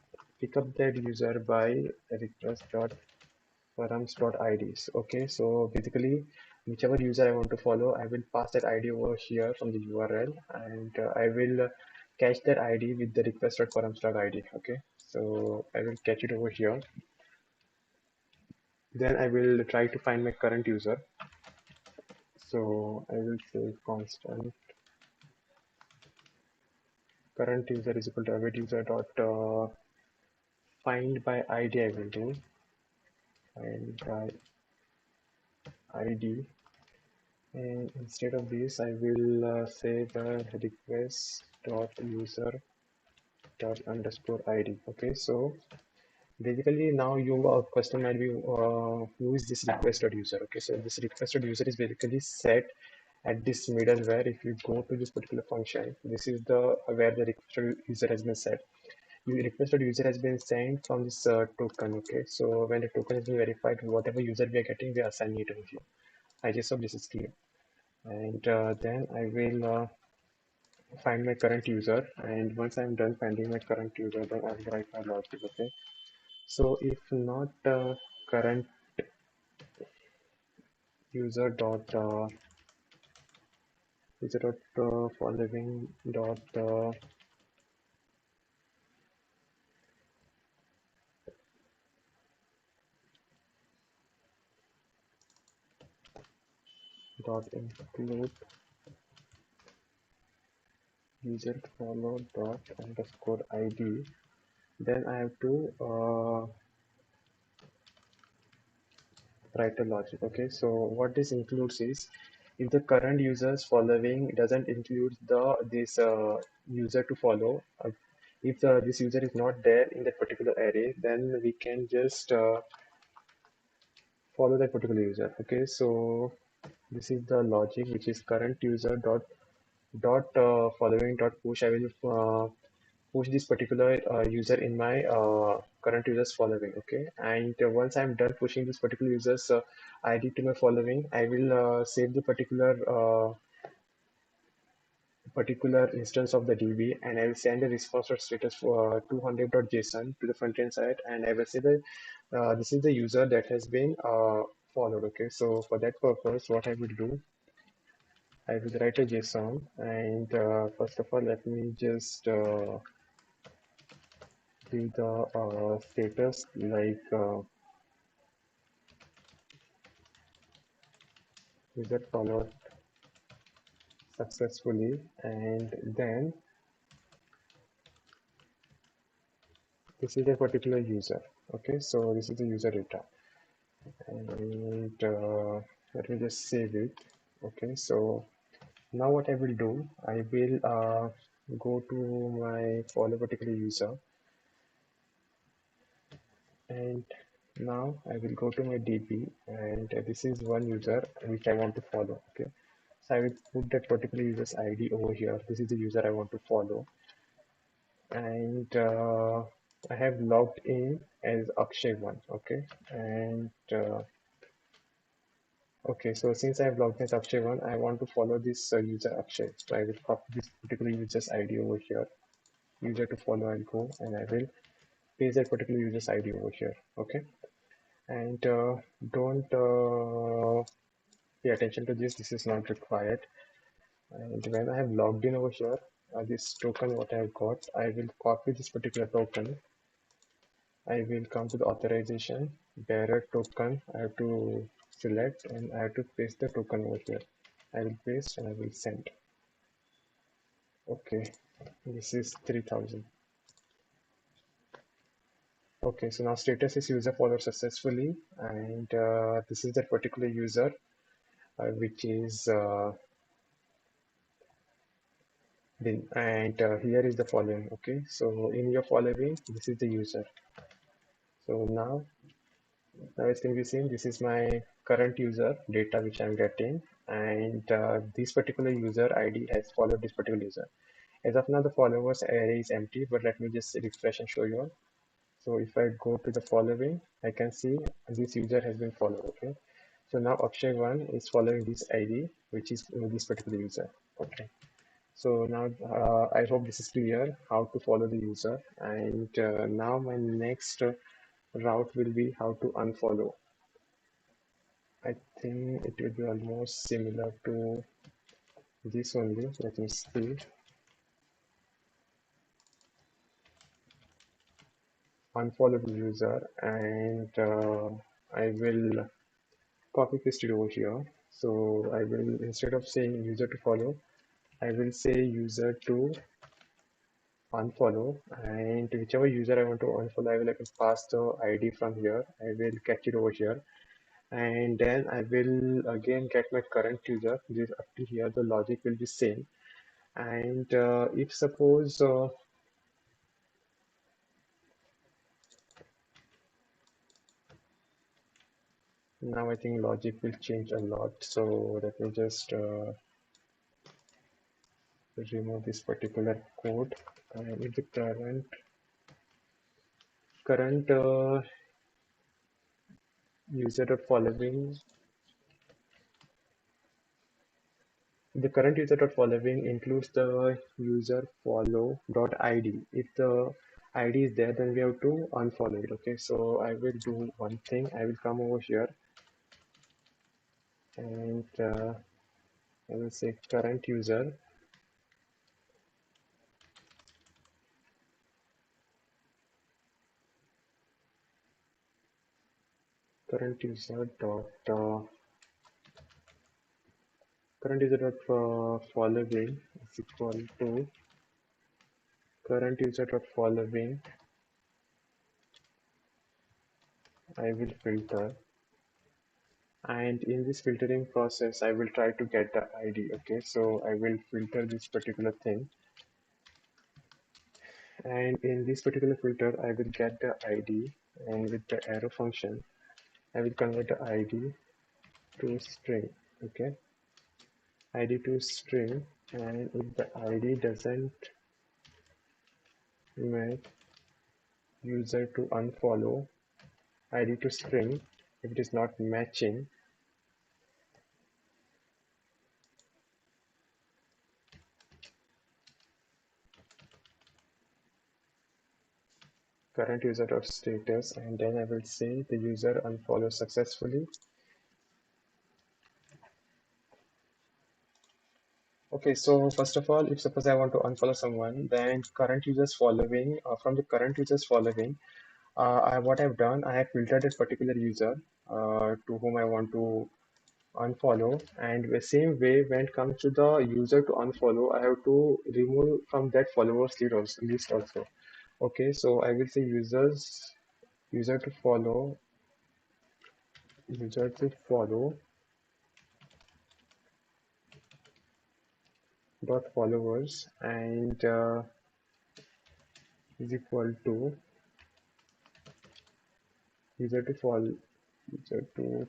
pick up that user by request.params.ids. Okay, so basically whichever user I want to follow, I will pass that ID over here from the URL, and I will catch that ID with the request.params.id. Okay, so I will catch it over here. Then I will try to find my current user. So I will say constant current user is equal to await user dot find by ID. I will do find by ID, and instead of this I will say the request dot user dot underscore ID. Okay, so basically now your question might be who is this request dot user. Okay, so this request dot user is basically set at this middleware. If you go to this particular function, this is the where the request dot user has been set. The request dot user has been sent from this token. Okay, so when the token has been verified, whatever user we are getting, we assign it over here. I just hope this is clear. And then I will find my current user, and once I'm done finding my current user, then I'll write my logic. Okay, so if not current user dot user dot following dot dot include user follow dot underscore id, then I have to write a logic. Okay, so what this includes is if the current users following doesn't include the this user to follow, if this user is not there in that particular array, then we can just follow that particular user. Okay, so this is the logic, which is current user dot following dot push. I will push this particular user in my current users following. Okay, and once I'm done pushing this particular users id to my following, I will save the particular instance of the db, and I will send a response or status for 200.json to the front end side, and I will say that this is the user that has been followed. Okay, so for that purpose, what I will do, I will write a json, and first of all, let me just do the status like user followed successfully, and then this is a particular user. Okay, so this is the user data, and let me just save it. Okay, so now what I will do, I will go to my follow particular user, and now I will go to my db, and this is one user which I want to follow. Okay, so I will put that particular user's id over here. This is the user I want to follow, and I have logged in as Akshay1. Okay, and okay, so since I have logged in as Akshay1, I want to follow this user Akshay. So I will copy this particular user's ID over here. User to follow, I'll go and I will paste that particular user's ID over here. Okay, and don't pay attention to this. This is not required. And when I have logged in over here, this token what I have got, I will copy this particular token. I will come to the authorization bearer token. I have to select, and I have to paste the token over here. I will paste and I will send. Okay, this is 3000. Okay, so now status is user followed successfully, and this is that particular user, which is and here is the following. Okay, so in your following, this is the user. So now as can be seen, this is my current user data which I'm getting, and this particular user ID has followed this particular user. As of now, the followers array is empty, but let me just refresh and show you all. So if I go to the following, I can see this user has been followed. Okay, so now Akshay1 is following this ID, which is this particular user. Okay, so now I hope this is clear how to follow the user, and now my next route will be how to unfollow. I think it will be almost similar to this only. Let me see. Unfollow the user, and I will copy paste it over here. So I will, instead of saying user to follow, I will say user to unfollow, and whichever user I want to unfollow, I will like pass the ID from here. I will catch it over here, and then I will again get my current user. This up to here, the logic will be same. And if suppose now I think logic will change a lot. So let me just remove this particular code. And if the current user dot following, the current user dot following includes the user follow dot ID. If the ID is there, then we have to unfollow it. Okay, so I will do one thing. I will come over here, and I will say current user dot following is equal to current user dot following. I will filter, and in this filtering process I will try to get the ID. Okay, so I will filter this particular thing, and in this particular filter I will get the ID, and with the arrow function I will convert the ID to string. Okay, ID to string, and if the ID doesn't match user to unfollow, ID to string, if it is not matching, current user dot status, and then I will say the user unfollow successfully. Okay, so first of all, if suppose I want to unfollow someone, then current users following, from the current users following, what I've done, I have filtered this particular user to whom I want to unfollow, and the same way when it comes to the user to unfollow, I have to remove from that followers list also. Okay, so I will say user to follow, user to follow dot followers, and is equal to user to follow user to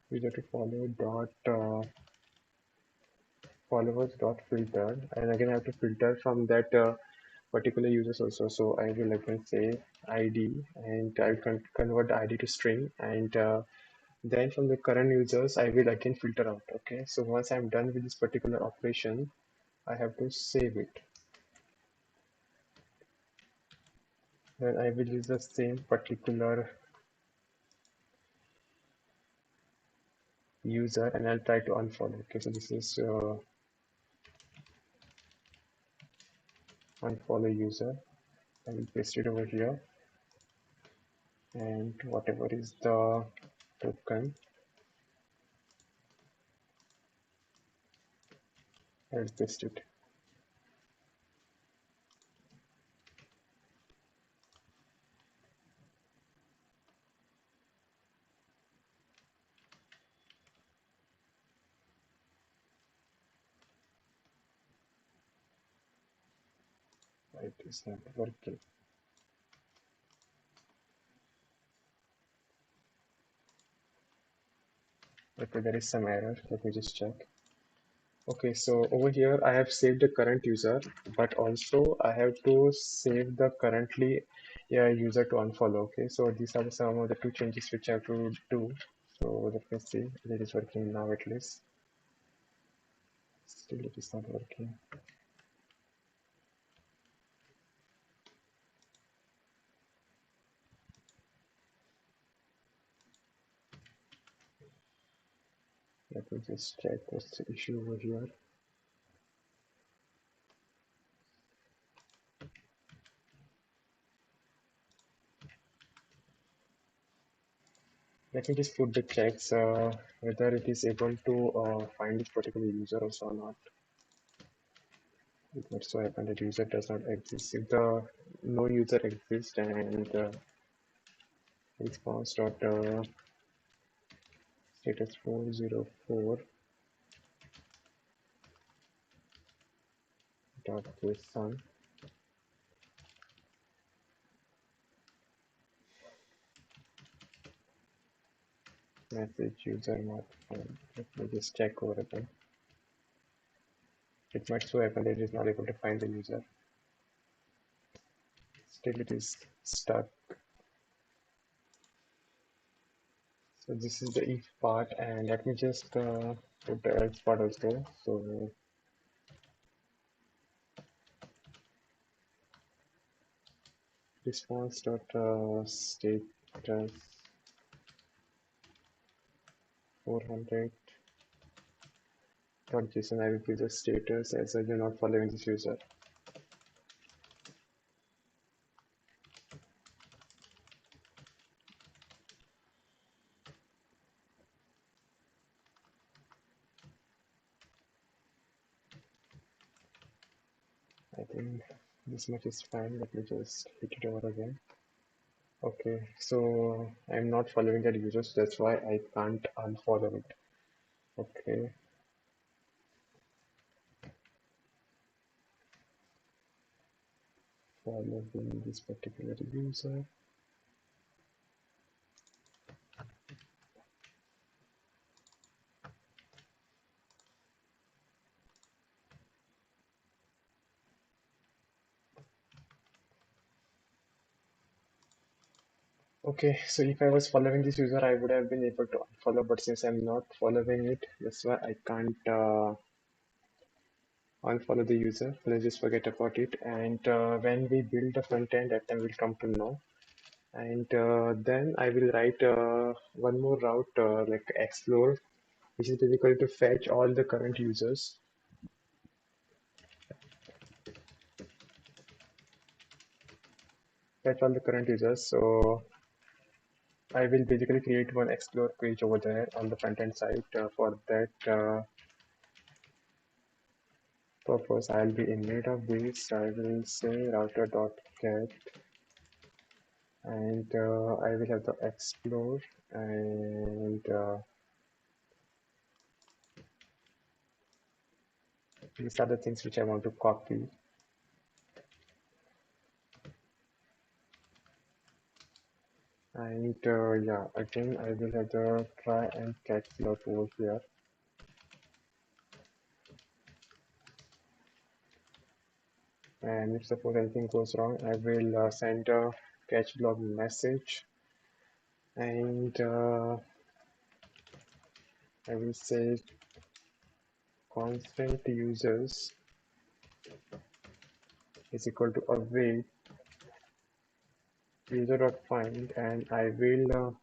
user to follow dot followers dot filter, and again I have to filter from that particular users also. So I will again say ID, and I will convert the ID to string, and then from the current users I will again filter out. Okay, so once I'm done with this particular operation, I have to save it. Then I will use the same particular user, and I'll try to unfollow. Okay, so this is unfollow user. I will paste it over here, and whatever is the token. I'll paste it. It is not working. Okay, there is some error. Let me just check. Okay, so over here I have saved the current user, but also I have to save the currently user to unfollow. Okay, so these are some of the two changes which I have to do. So let me see if it is working now at least. Still it is not working. Let me just check what's the issue over here. Let me just put the checks whether it is able to find this particular user also or not. It might so happen that user does not exist. If the no user exists and response dot status 404 dot json message user not found. Let me just check over again. It might so happen that it is not able to find the user. Still it is stuck. So this is the if part, and let me just put the else part also. So response dot status 400 dot json. I will give the status as you're not following this user. I think this much is fine. Let me just hit it over again. Okay, so I'm not following that user, so that's why I can't unfollow it. Okay, following this particular user. Okay, so if I was following this user, I would have been able to unfollow, but since I'm not following it, that's why I can't unfollow the user. Let's just forget about it. And when we build the front end, that time will come to know. And then I will write one more route like explore, which is basically to fetch all the current users. Fetch all the current users. So I will basically create one explore page over there on the front end side. For that purpose, I'll be in need of this. I will say router.get, and I will have the explore, and these are the things which I want to copy. And yeah, again, I will have the try and catch slot over here. And if suppose anything goes wrong, I will send a catch block message, and I will say constant users is equal to await user.find, and I will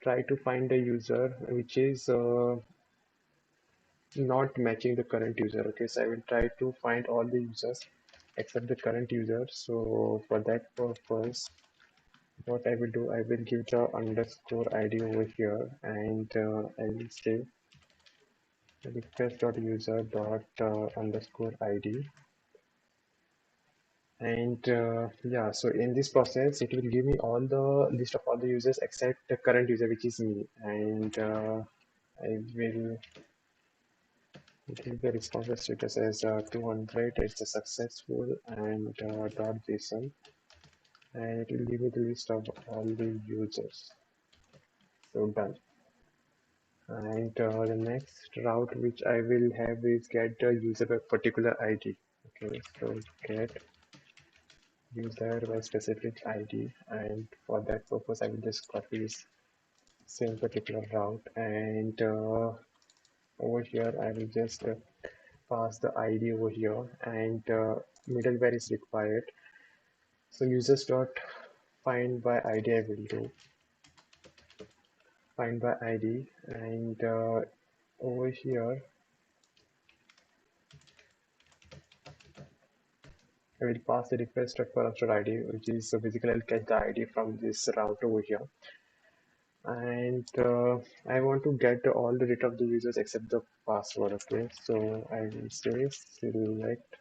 try to find a user which is not matching the current user. Okay, so I will try to find all the users except the current user. So for that purpose, what I will do, I will give the underscore ID over here, and I will say request.user dot underscore ID. And yeah, so in this process, it will give me all the list of all the users except the current user, which is me. And I will give the response status as 200. It's a successful and .json, and it will give me the list of all the users. So done. And the next route which I will have is get the user by particular ID. Okay, so get user by specific ID, and for that purpose I will just copy this same particular route, and over here I will just pass the ID over here, and middleware is required. So users dot find by ID I will do find by ID, and over here I will pass the request of parameter ID, which is basically I'll get the ID from this route over here. And I want to get all the data of the users except the password. Okay, so I will say select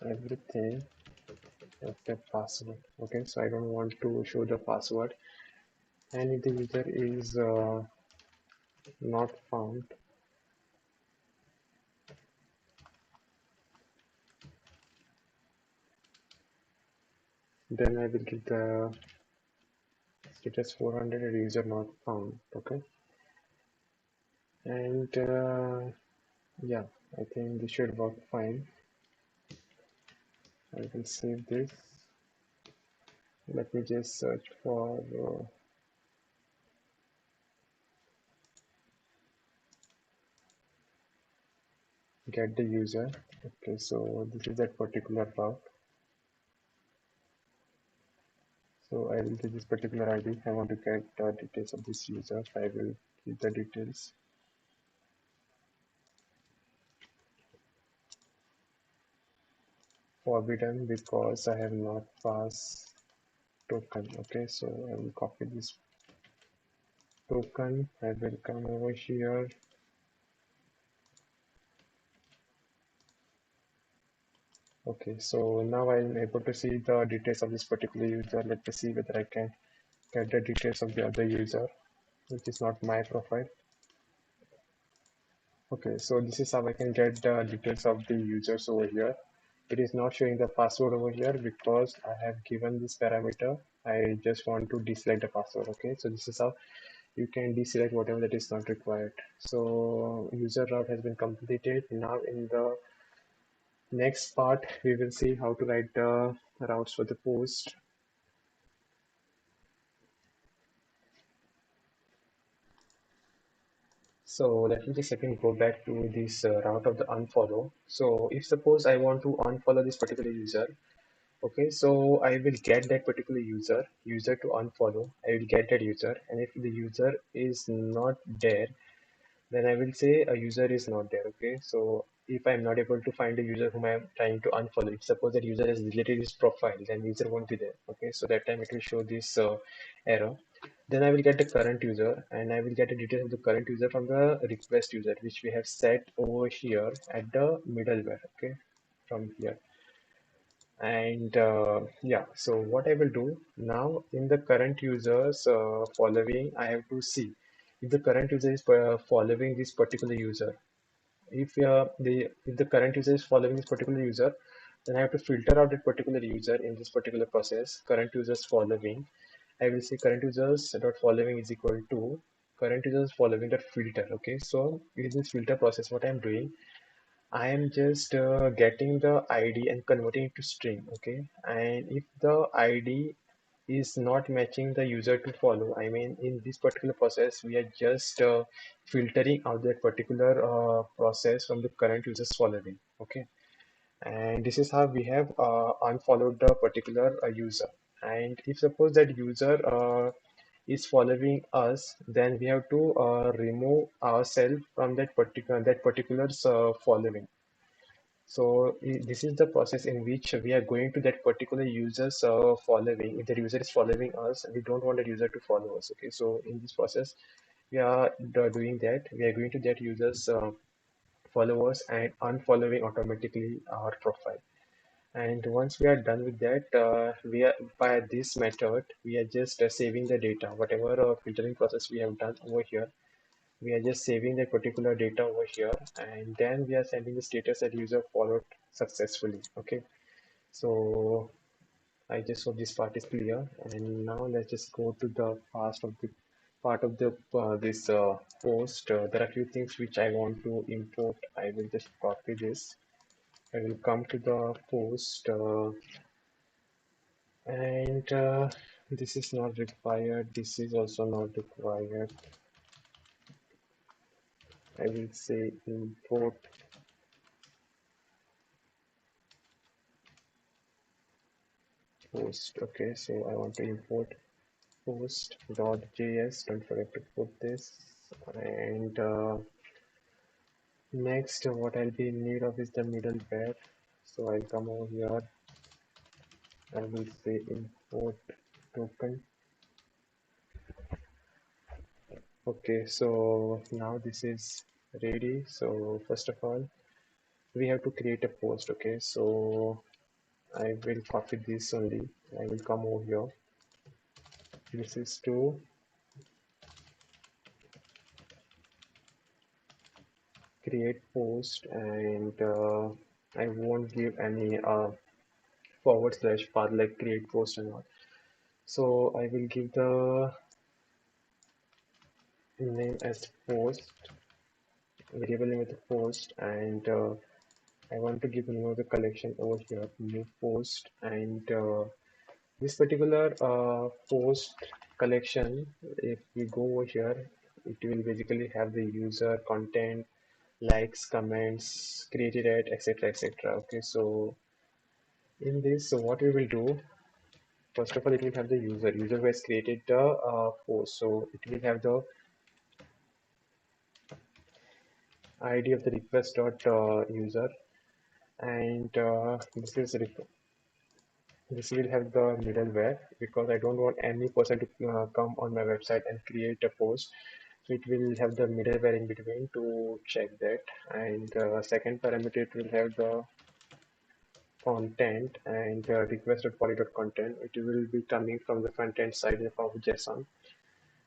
everything except password. Okay, so I don't want to show the password. And if the user is not found, then I will give the status 400 and user not found. Okay, and yeah, I think this should work fine. I will save this. Let me just search for get the user. Okay, so this is that particular route. So I will give this particular ID. I want to get the details of this user. I will give the details forbidden because I have not passed token. Okay, so I will copy this token. I will come over here. Okay, so now I'm able to see the details of this particular user. Let me see whether I can get the details of the other user, which is not my profile. Okay, so this is how I can get the details of the users over here. It is not showing the password over here because I have given this parameter. I just want to deselect the password. Okay, so this is how you can deselect whatever that is not required. So user route has been completed. Now in the next part, we will see how to write the routes for the post. So let me just again go back to this route of the unfollow. So if suppose I want to unfollow this particular user, okay, so I will get that particular user to unfollow. I will get that user, and if the user is not there, then I will say a user is not there. Okay, so if I'm not able to find a user whom I'm trying to unfollow, if suppose that user has deleted his profile, then user won't be there. Okay, so that time it will show this error. Then I will get the current user, and I will get the details of the current user from the request user, which we have set over here at the middleware. Okay, from here. And yeah, so what I will do now in the current users following, I have to see if the current user is following this particular user. If the current user is following this particular user, then I have to filter out that particular user in this particular process. Current users following, I will say current users dot following is equal to current users following that filter. Okay, so in this filter process, what I'm doing, I am just getting the ID and converting it to string, okay? And if the ID is not matching the user to follow, I mean, in this particular process, we are just filtering out that particular process from the current users following, okay? And this is how we have unfollowed the particular user. And if suppose that user is following us, then we have to remove ourselves from that particular following. So this is the process in which we are going to that particular user's following. If the user is following us, we don't want the user to follow us. Okay, so in this process, we are doing that. We are going to that user's followers and unfollowing automatically our profile. And once we are done with that, we are by this method, we are just saving the data. Whatever filtering process we have done over here, we are just saving that particular data over here, and then we are sending the status that user followed successfully. Okay, so I just hope this part is clear. And now let's just go to the past of the part of the this post. There are a few things which I want to import. I will just copy this. I will come to the post. And this is not required, this is also not required. I will say import post. Okay, so I want to import post.js. Don't forget to put this. And next, what I'll be in need of is the middleware. So I'll come over here. I will say import token. Okay, so now this is ready. So first of all, we have to create a post. Okay, so I will copy this only. I will come over here. This is to create post, and I won't give any forward slash path like create post and all. So I will give the name as post, variable name as the post, and I want to give the name of the collection over here, new post, and this particular post collection, if we go over here, it will basically have the user content, likes, comments, created at, etc., etc. Okay, so in this, so what we will do, first of all, it will have the user who has created the post. So it will have the ID of the request dot user, and this will have the middleware, because I don't want any person to come on my website and create a post. So it will have the middleware in between to check that. And second parameter, it will have the content and request.poly.content. It will be coming from the front end side of JSON.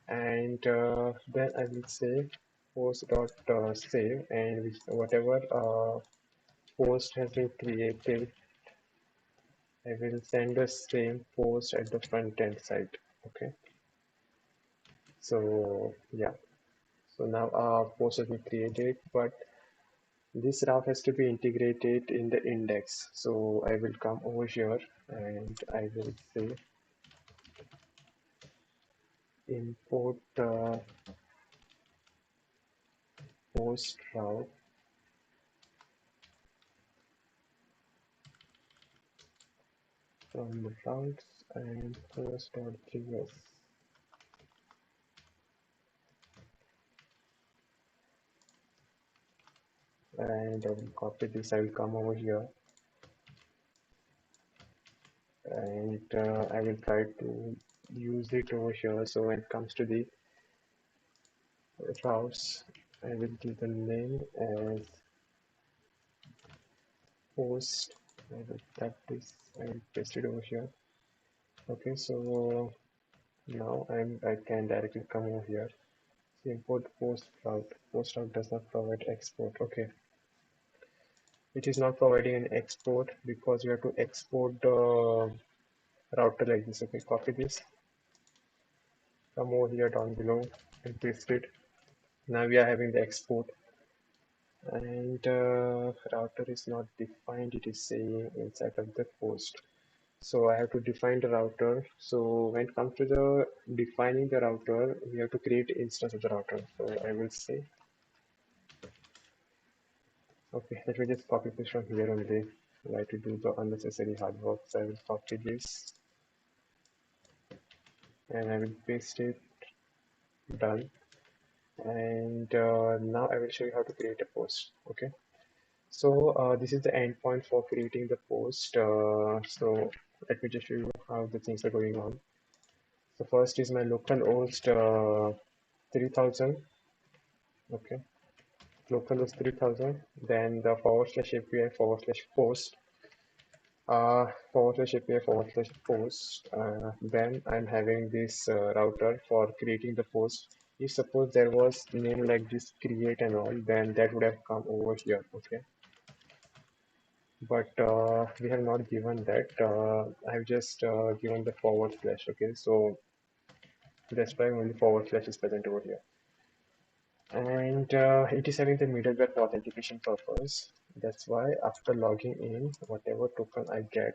And then I will say post.save, and whatever post has been created, I will send the same post at the front end side. Okay, so yeah, so now our post has been created, but this route has to be integrated in the index. So I will come over here and I will say import post route from routes and post.js, and I will copy this. I will come over here and I will try to use it over here. So when it comes to the routes, I will give the name as post. I will cut this and paste it over here. Okay, so now I can directly come over here. So import post route. Post route does not provide export. Okay, it is not providing an export because you have to export the router like this. Okay, copy this, come over here down below and paste it. Now we are having the export, and router is not defined. It is saying inside of the post. So I have to define the router. So when it comes to the defining the router, we have to create instance of the router. So I will say, okay, let me just copy this from here only. I like to do the unnecessary hard work. So I will copy this and I will paste it. Done. And now I will show you how to create a post. Okay. So this is the endpoint for creating the post. So let me just show you how the things are going on. So first is my local host 3000. Okay, local host 3000. Then the forward slash API forward slash post forward slash API forward slash post. Then I'm having this router for creating the post. If suppose there was name like this create and all, then that would have come over here. Okay, but we have not given that. I've just given the forward slash. Okay, so that's why only forward slash is present over here. And it is having the middleware for authentication purpose. That's why after logging in, whatever token I get,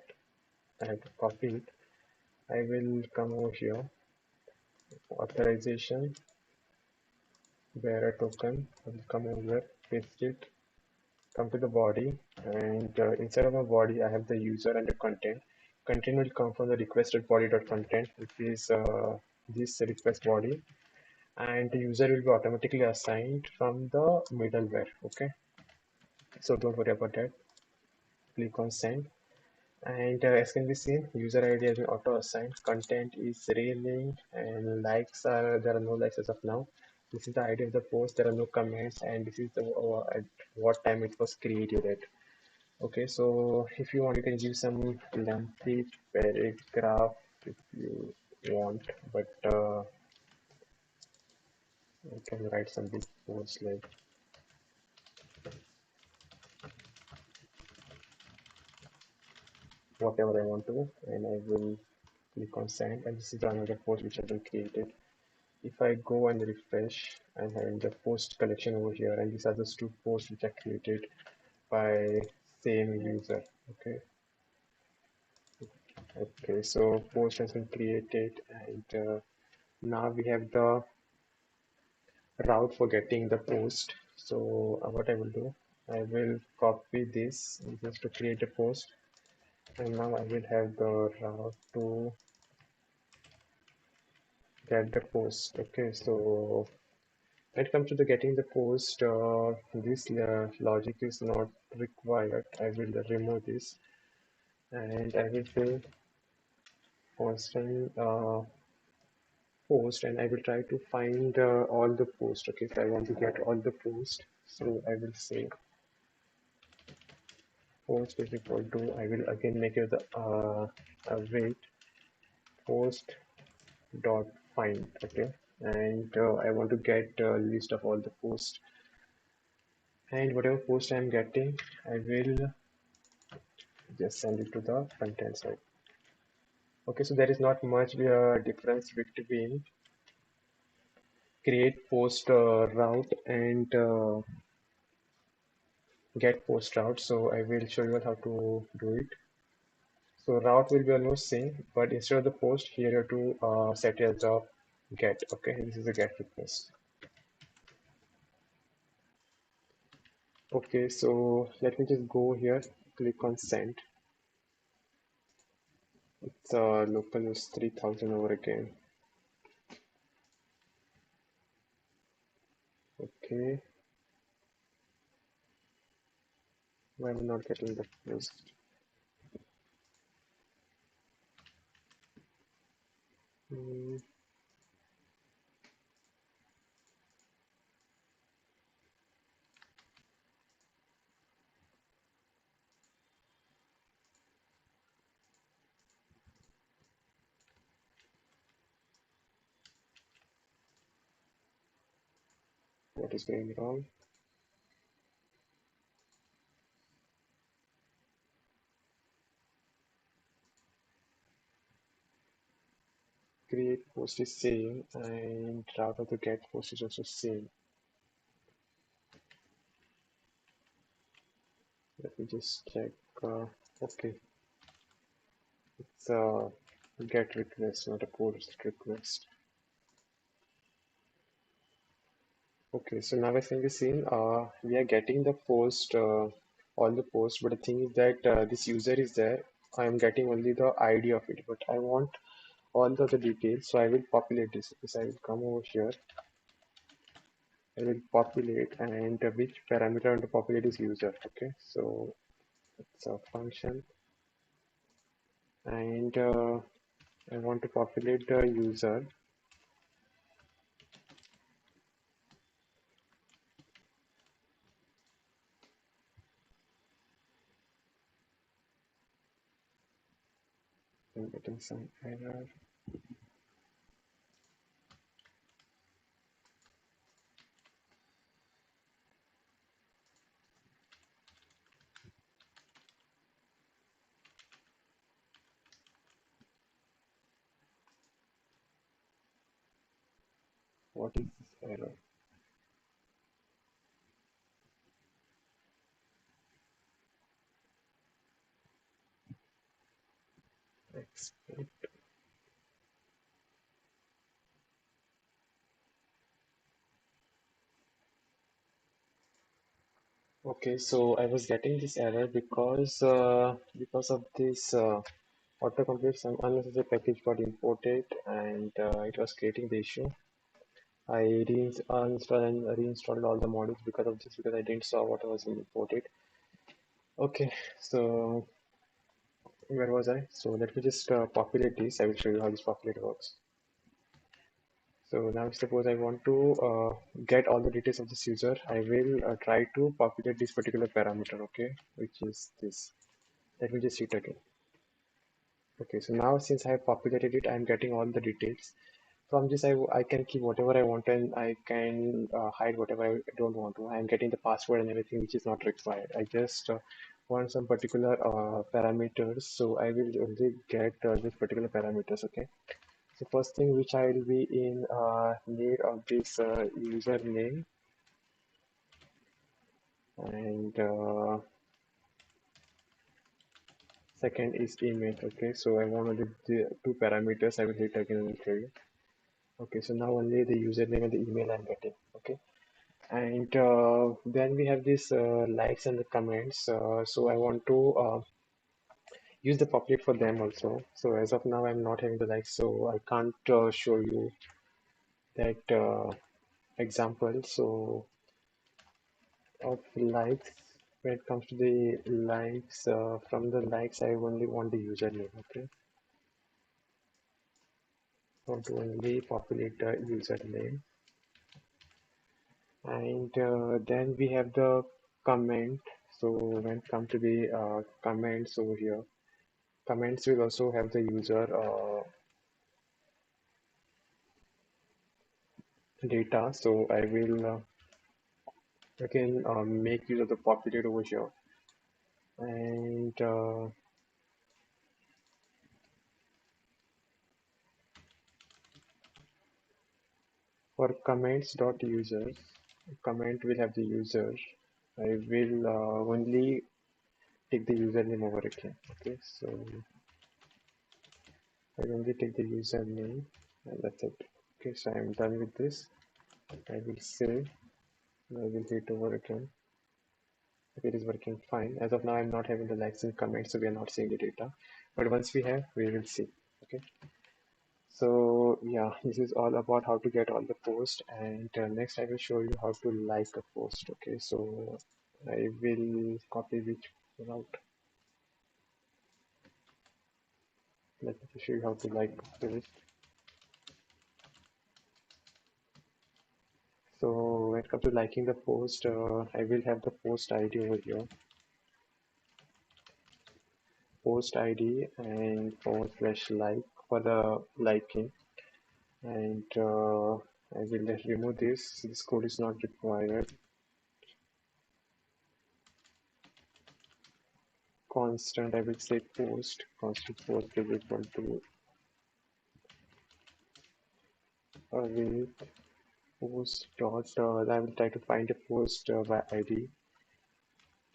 I have to copy it. I will come over here, authorization, bearer token. I will come over here, paste it, come to the body, and inside of my body, I have the user and the content. Content will come from the requested body.content, which is this request body, and the user will be automatically assigned from the middleware. Okay, so don't worry about that. Click on send. And as can be seen, user ID has been auto assigned. Content is railing, and likes are there are no likes as of now. This is the ID of the post. There are no comments, and this is the at what time it was created at. Okay, so if you want, you can give some lengthy paragraph if you want, but you can write some big post like whatever I want to, and I will click on send. And this is another post which has been created. If I go and refresh, I'm having the post collection over here, and these are the two posts which are created by same user. Okay, okay, so post has been created, and now we have the route for getting the post. So what I will do, I will copy this just to create a post, and now I will have the route to get the post. Okay, so when it comes to the getting the post, this logic is not required. I will remove this, and I will say constant post, and I will try to find all the post. Okay, if I want to get all the post, so I will say post is equal to, I will again make it the wait post dot find. Okay, and I want to get a list of all the posts, and whatever post I'm getting, I will just send it to the content side. Okay, so there is not much difference between create post route and get post route. So I will show you how to do it. So route will be almost same, but instead of the post, here you have to set it as a get. Okay, this is a get request. Okay, so let me just go here, click on send. It's local is 3000 over again. Okay, why am I not getting the post? Hmm, what is going wrong? Create post is same and route of the get post is also same. Let me just check. Okay, it's a get request, not a post request. Okay, so now as can be seen, we are getting the post, all the posts, but the thing is that this user is there. I am getting only the ID of it, but I want all the other details, so I will populate this. Because I will come over here, I will populate, and which parameter I want to populate is user. Okay, so it's a function, and I want to populate the user. I'm getting some error. What is this error? Export. Okay, so I was getting this error because of this autocomplete. Some unnecessary package got imported, and it was creating the issue. I uninstalled and reinstalled all the modules because of this, because I didn't saw what was imported. Okay, so where was I? So let me just populate this. I will show you how this populate works. So now suppose I want to get all the details of this user. I will try to populate this particular parameter, okay, which is this. Let me just see it again. Okay, so now since I have populated it, I'm getting all the details. From this, I can keep whatever I want, and I can hide whatever I don't want to. I'm getting the password and everything which is not required. I just want some particular parameters, so I will only get this particular parameters, okay? So first thing which I will be in need of this username, and second is email, okay? So I want the two parameters. I will hit again and show you. Okay, so now only the username and the email I'm getting, okay? And then we have this likes and the comments. So I want to use the populate for them also. So as of now, I'm not having the likes, so I can't show you that example. So of likes, when it comes to the likes, from the likes, I only want the username, okay? Want to only populate the username. And then we have the comment. So when it comes to the comments over here, comments will also have the user data. So I will again make use of the populated over here. And for comments dot users, comment will have the user. I will only take the username over again. Okay, so I will only take the username, and that's it. Okay, so I'm done with this. I will save. I will hit over again. Okay, it is working fine. As of now, I'm not having the likes and comments, so we are not seeing the data. But once we have, we will see. Okay. So yeah, this is all about how to get all the posts, and next I will show you how to like a post. Okay, so I will copy which route. Let me show you how to like a post. So when it comes to liking the post, I will have the post ID over here, post ID and forward slash like for the liking, and I will remove this. This code is not required. Constant, I will say post, constant post is equal to with post dot, I will try to find a post by ID.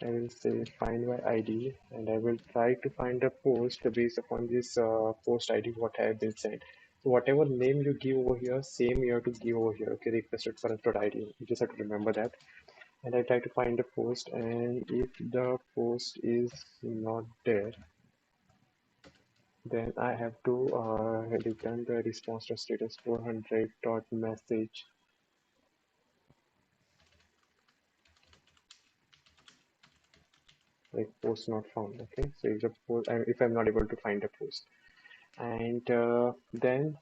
I will say find by ID, and I will try to find a post based upon this post ID what I have been sent. So whatever name you give over here, same you have to give over here. Okay, requested for a ID. You just have to remember that. And I try to find a post, and if the post is not there, then I have to return the response to status 400 dot message like post not found. Okay, so if the post, if I'm not able to find a post, and then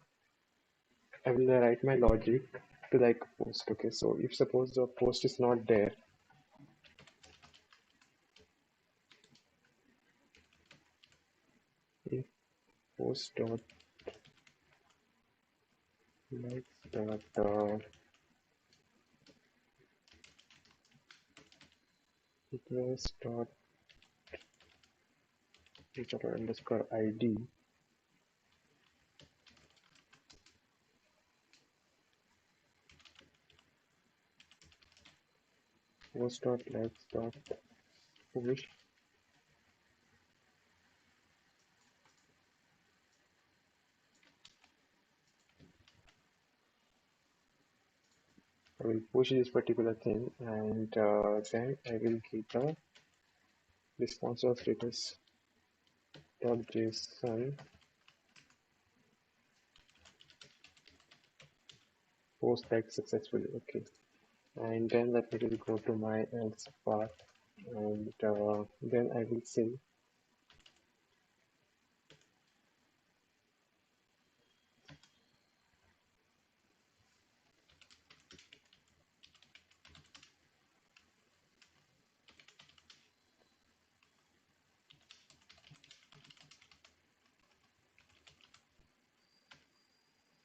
I will write my logic to like post. Okay, so if suppose the post is not there, if post dot likes dot request dot user underscore id post dot likes dot push. I will push this particular thing, and then I will give the responsive status dot json post like successfully. Okay, and then let me will go to my else part, and then I will say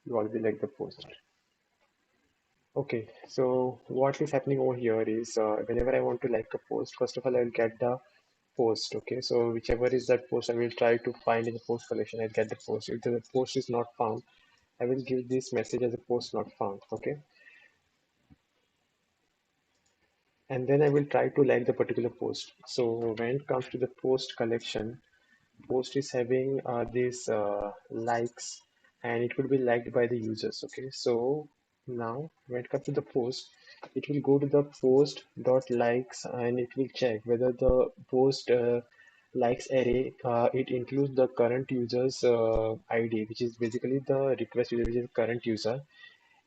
you already like the post. Okay, so what is happening over here is whenever I want to like a post, first of all, I will get the post. Okay, so whichever is that post, I will try to find in the post collection. I'll get the post. If the post is not found, I will give this message as a post not found. Okay, and then I will try to like the particular post. So when it comes to the post collection, post is having these likes, and it will be liked by the users. Okay, so now when it comes to the post, it will go to the post dot likes, and it will check whether the post likes array it includes the current user's id, which is basically the request user, which is current user.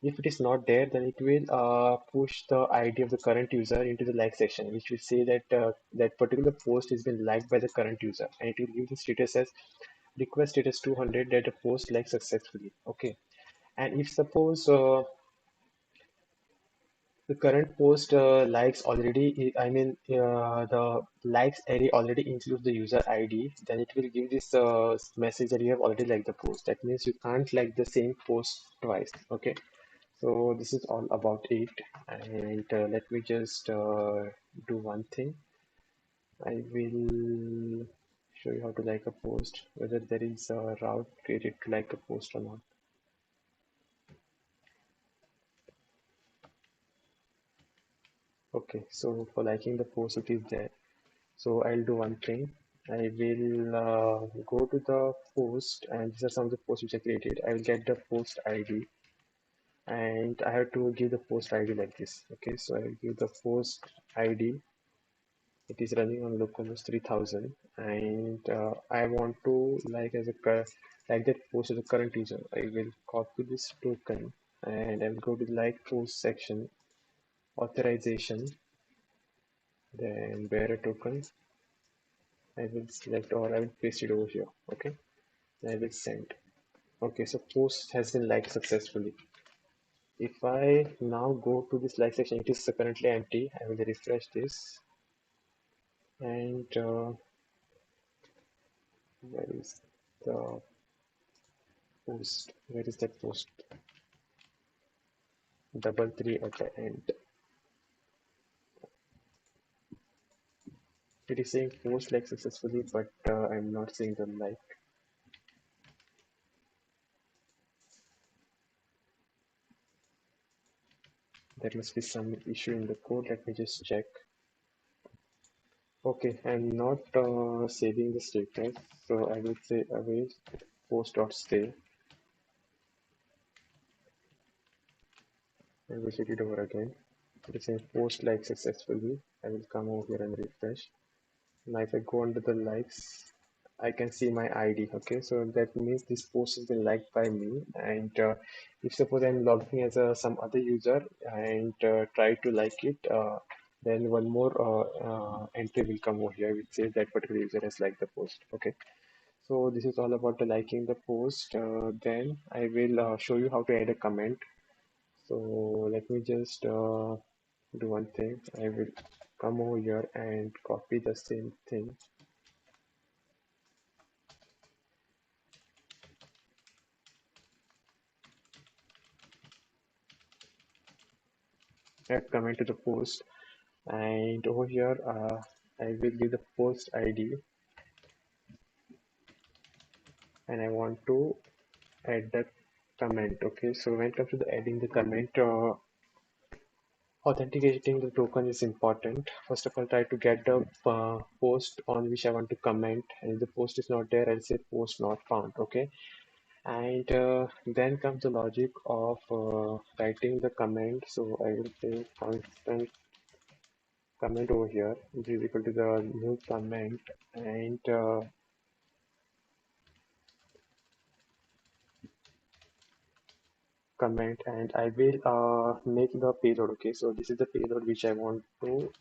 If it is not there, then it will push the ID of the current user into the like section, which will say that that particular post has been liked by the current user, and it will give the status as request status 200 that the post liked successfully. Okay, and if suppose the current post likes already, I mean the likes array already includes the user ID, then it will give this message that you have already liked the post. That means you can't like the same post twice. Okay, so this is all about it, and let me just do one thing. I will show you how to like a post, whether there is a route created to like a post or not. Okay, so for liking the post, it is there. So I'll do one thing. I will go to the post, and these are some of the posts which I created. I will get the post ID, and I have to give the post ID like this. Okay, so I will give the post ID. It is running on localhost 3000, and I want to like like that post as a current user. I will copy this token, and I will go to the like post section, authorization, then bearer token. I will select, or I will paste it over here. Okay, I will send. Okay, so post has been liked successfully. If I now go to this like section, it is currently empty. I will refresh this, and where is the post? Where is that post? Double three at the end. It is saying post like successfully, but I'm not seeing the like. There must be some issue in the code. Let me just check. Okay, I'm not saving the status, so I will say await post.stay. I will check it over again. It is saying post like successfully. I will come over here and refresh. Now if I go under the likes, I can see my ID. Okay, so that means this post has been liked by me. And if suppose I'm logging as some other user and try to like it, then one more entry will come over here which says that particular user has liked the post. Okay, so this is all about the liking the post. Then I will show you how to add a comment. So let me just do one thing. I will come over here and copy the same thing. Add comment to the post, and over here I will give the post ID, and I want to add the comment. Okay, so when it comes to the adding the comment, authenticating the token is important. First of all, try to get the post on which I want to comment, and if the post is not there, I'll say post not found. Okay, and then comes the logic of writing the comment. So I will say constant comment over here, which is equal to the new comment, and comment, and I will make the payload. Okay, so this is the payload which I want to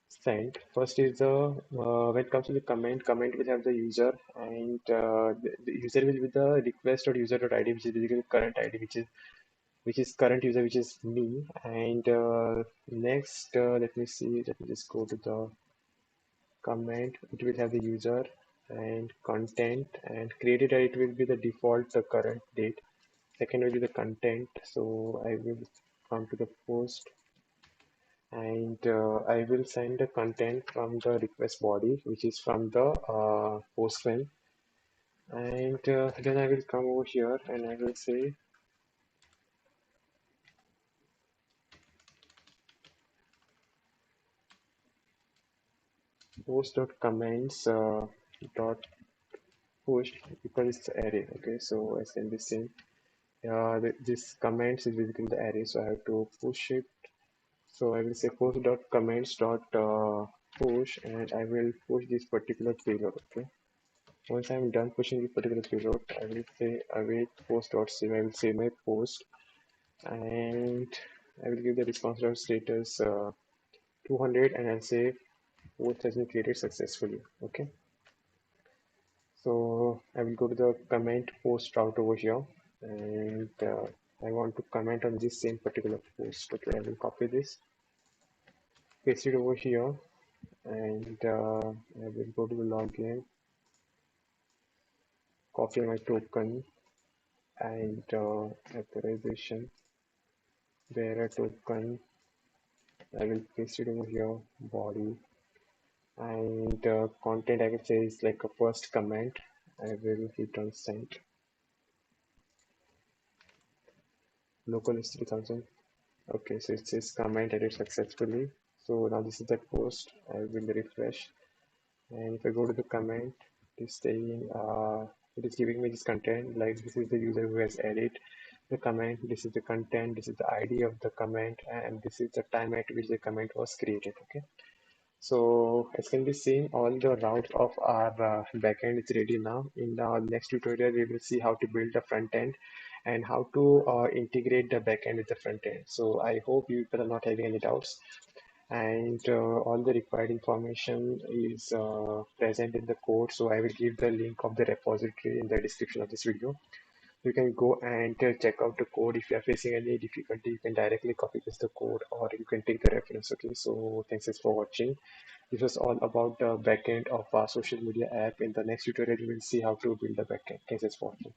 send. First is the when it comes to the comment will have the user, and the user will be the request or user.id, which is basically current ID, which is current user, which is me. And next, let me see, let me just go to the comment. It will have the user and content, and created it will be the default current date. Second will be the content. So I will come to the post, and I will send the content from the request body, which is from the post frame. And then I will come over here and I will say post.comments dot push, because it's the array. Okay, so I send this in. This comments is basically the array, so I have to push it. So I will say post.comments dot push, and I will push this particular payload. Okay. Once I'm done pushing this particular payload, I will say await post.save. I will save my post, and I will give the response.status 200, and I'll say post has been created successfully. Okay. So I will go to the comment post route over here, and I want to comment on this same particular post. Okay, I will copy this, paste it over here, and I will go to the login, copy my token, and authorization, bearer token. I will paste it over here, body, and content I will say is like a first comment. I will hit on send. Local is 3000. Okay, so it says comment added successfully. So now this is the post. I will refresh, and if I go to the comment, it is saying it is giving me this content, like this is the user who has added the comment, this is the content, this is the ID of the comment, and this is the time at which the comment was created. Okay, so as can be seen, all the routes of our backend is ready now. In the next tutorial, we will see how to build the front end and how to integrate the backend with the front end. So I hope you people are not having any doubts, and all the required information is present in the code. So I will give the link of the repository in the description of this video. You can go and check out the code. If you are facing any difficulty, you can directly copy paste the code, or you can take the reference. Okay, so thanks for watching. This was all about the backend of our social media app. In the next tutorial, you will see how to build the backend. Thanks for watching.